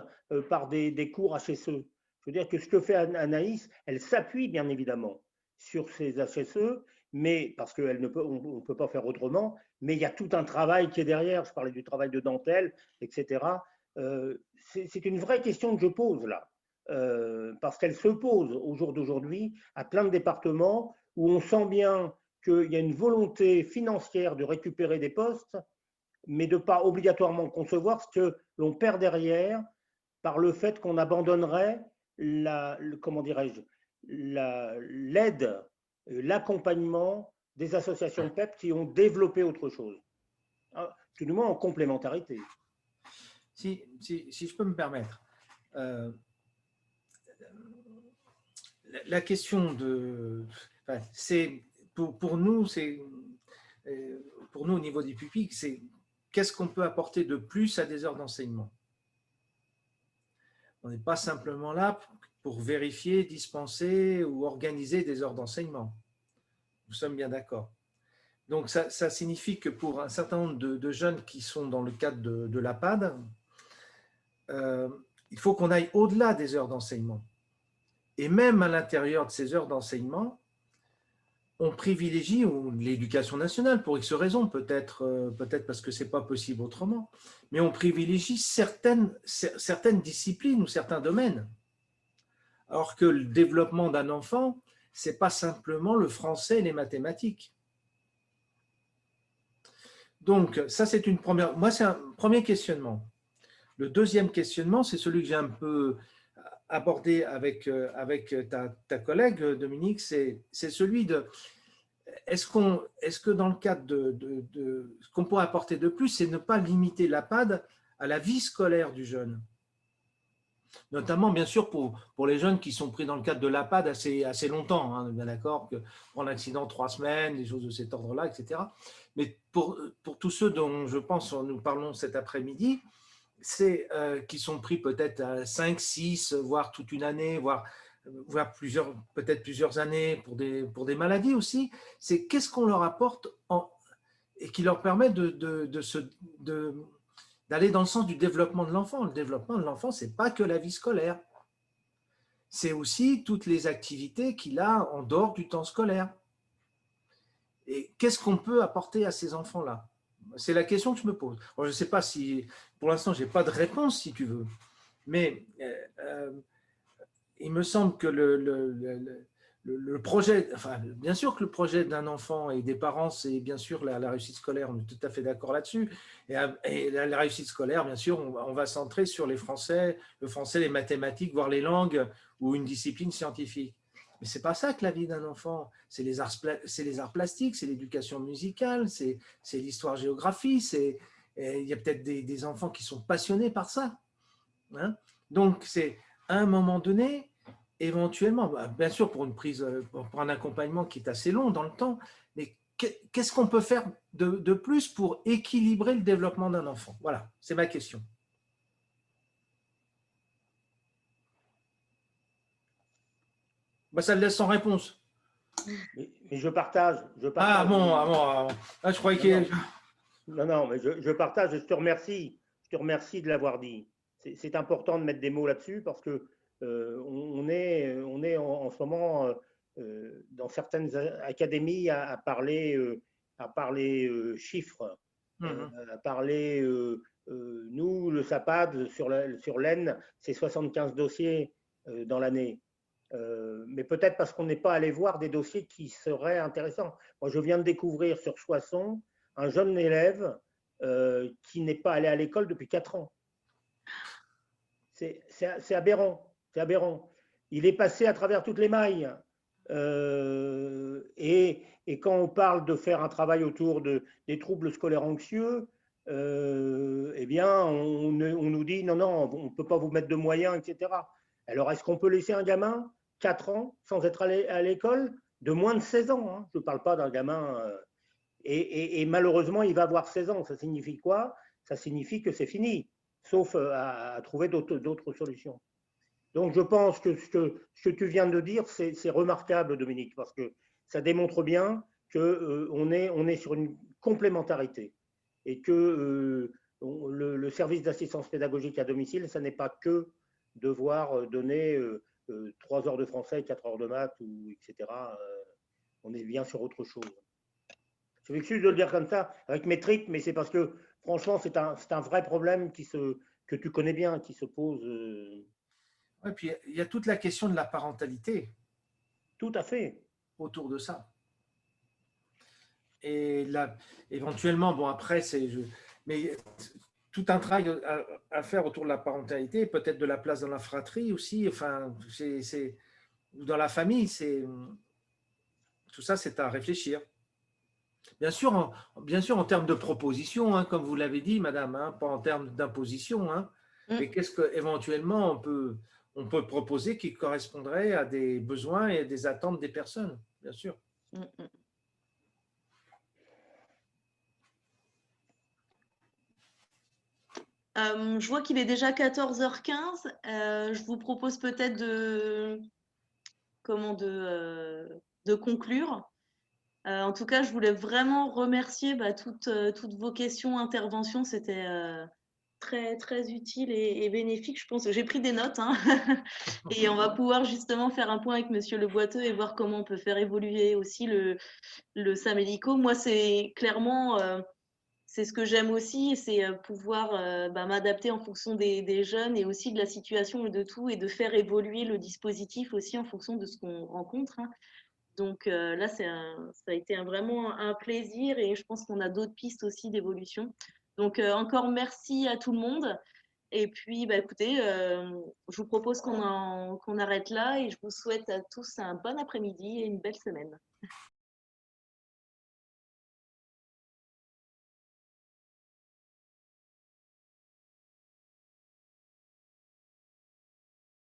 par des cours HSE. Je veux dire que ce que fait Anaïs, elle s'appuie bien évidemment sur ces HSE, mais parce qu'on ne peut pas faire autrement, mais il y a tout un travail qui est derrière. Je parlais du travail de dentelle, etc. C'est une vraie question que je pose là, parce qu'elle se pose au jour d'aujourd'hui à plein de départements où on sent bien qu'il y a une volonté financière de récupérer des postes, mais de ne pas obligatoirement concevoir ce que l'on perd derrière par le fait qu'on abandonnerait comment dirais-je, l'aide, l'accompagnement des associations PEP qui ont développé autre chose, tout du moins en complémentarité. Si je peux me permettre, la question c'est pour nous, au niveau du public, c'est qu'est-ce qu'on peut apporter de plus à des heures d'enseignement. On n'est pas simplement là pour vérifier, dispenser ou organiser des heures d'enseignement. Nous sommes bien d'accord. Donc, ça signifie que pour un certain nombre de jeunes qui sont dans le cadre de l'APAD, il faut qu'on aille au-delà des heures d'enseignement. Et même à l'intérieur de ces heures d'enseignement, on privilégie l'éducation nationale pour X raisons, peut-être parce que ce n'est pas possible autrement, mais on privilégie certaines disciplines ou certains domaines. Alors que le développement d'un enfant, ce n'est pas simplement le français et les mathématiques. Donc, ça, c'est une première… Moi, c'est un premier questionnement. Le deuxième questionnement, c'est celui que j'ai un peu abordé avec ta collègue, Dominique, c'est celui de… Est-ce que dans le cadre de ce qu'on pourrait apporter de plus, c'est ne pas limiter l'APAD à la vie scolaire du jeune? Notamment, bien sûr, pour les jeunes qui sont pris dans le cadre de l'APAD assez longtemps, hein, bien d'accord, que pour un accident, 3 semaines, des choses de cet ordre-là, etc. Mais pour tous ceux dont je pense nous parlons cet après-midi, c'est qui sont pris peut-être à 5, 6, voire toute une année, voire peut-être plusieurs années pour des maladies aussi, c'est qu'est-ce qu'on leur apporte et qui leur permet d'aller dans le sens du développement de l'enfant. Le développement de l'enfant, ce n'est pas que la vie scolaire. C'est aussi toutes les activités qu'il a en dehors du temps scolaire. Et qu'est-ce qu'on peut apporter à ces enfants-là? C'est la question que je me pose. Alors, je ne sais pas si, pour l'instant, je n'ai pas de réponse, si tu veux. Mais il me semble que le projet, enfin, bien sûr que le projet d'un enfant et des parents, c'est bien sûr la réussite scolaire, on est tout à fait d'accord là-dessus. Et la réussite scolaire, bien sûr, on va centrer sur le français, les mathématiques, voire les langues ou une discipline scientifique. Mais ce n'est pas ça que la vie d'un enfant. C'est les arts plastiques, c'est l'éducation musicale, c'est l'histoire-géographie, il y a peut-être des enfants qui sont passionnés par ça. Hein? Donc, c'est à un moment donné, éventuellement, bien sûr pour un accompagnement qui est assez long dans le temps, mais qu'est-ce qu'on peut faire de plus pour équilibrer le développement d'un enfant? Voilà, c'est ma question. Ça le laisse sans réponse. Mais je partage. Ah bon, je croyais qu'il… Non, mais je partage et je te remercie. Je te remercie de l'avoir dit. C'est important de mettre des mots là-dessus parce que on est en ce moment dans certaines académies à parler chiffres, à parler nous, le SAPAD sur l'Aisne, c'est 75 dossiers dans l'année. Mais peut-être parce qu'on n'est pas allé voir des dossiers qui seraient intéressants. Moi, je viens de découvrir sur Soissons un jeune élève qui n'est pas allé à l'école depuis 4 ans. C'est aberrant. C'est aberrant. Il est passé à travers toutes les mailles. Et quand on parle de faire un travail autour des troubles scolaires anxieux, eh bien, on nous dit non, on ne peut pas vous mettre de moyens, etc. Alors, est-ce qu'on peut laisser un gamin 4 ans sans être allé à l'école, de moins de 16 ans, hein? Je ne parle pas d'un gamin… Et malheureusement, il va avoir 16 ans. Ça signifie quoi? Ça signifie que c'est fini, sauf à trouver d'autres solutions. Donc, je pense que ce que tu viens de dire, c'est remarquable, Dominique, parce que ça démontre bien qu'on est sur une complémentarité et que le service d'assistance pédagogique à domicile, ça n'est pas que devoir donner 3 heures de français, 4 heures de maths, etc. On est bien sur autre chose. Je m'excuse de le dire comme ça, avec mes tripes, mais c'est parce que, franchement, c'est un vrai problème que tu connais bien, qui se pose. Et puis, il y a toute la question de la parentalité. Tout à fait. Autour de ça. Et là, éventuellement, bon, après, mais tout un travail à faire autour de la parentalité, peut-être de la place dans la fratrie aussi, enfin, ou dans la famille, tout ça, c'est à réfléchir. Bien sûr, en termes de proposition, hein, comme vous l'avez dit, madame, hein, pas en termes d'imposition, hein, mais qu'est-ce qu'éventuellement on peut proposer qui correspondrait à des besoins et des attentes des personnes, bien sûr. Je vois qu'il est déjà 14h15. Je vous propose peut-être de conclure. En tout cas, je voulais vraiment remercier toutes vos questions, interventions. C'était très, très utile et bénéfique. Je pense que j'ai pris des notes, hein. Et on va pouvoir justement faire un point avec Monsieur Le Boiteux et voir comment on peut faire évoluer aussi le SAMELICO. Moi, c'est clairement… c'est ce que j'aime aussi, c'est pouvoir m'adapter en fonction des jeunes et aussi de la situation et de tout, et de faire évoluer le dispositif aussi en fonction de ce qu'on rencontre, hein. Donc là, ça a été vraiment un plaisir, et je pense qu'on a d'autres pistes aussi d'évolution. Donc encore merci à tout le monde. Et puis, écoutez, je vous propose qu'on arrête là, et je vous souhaite à tous un bon après-midi et une belle semaine.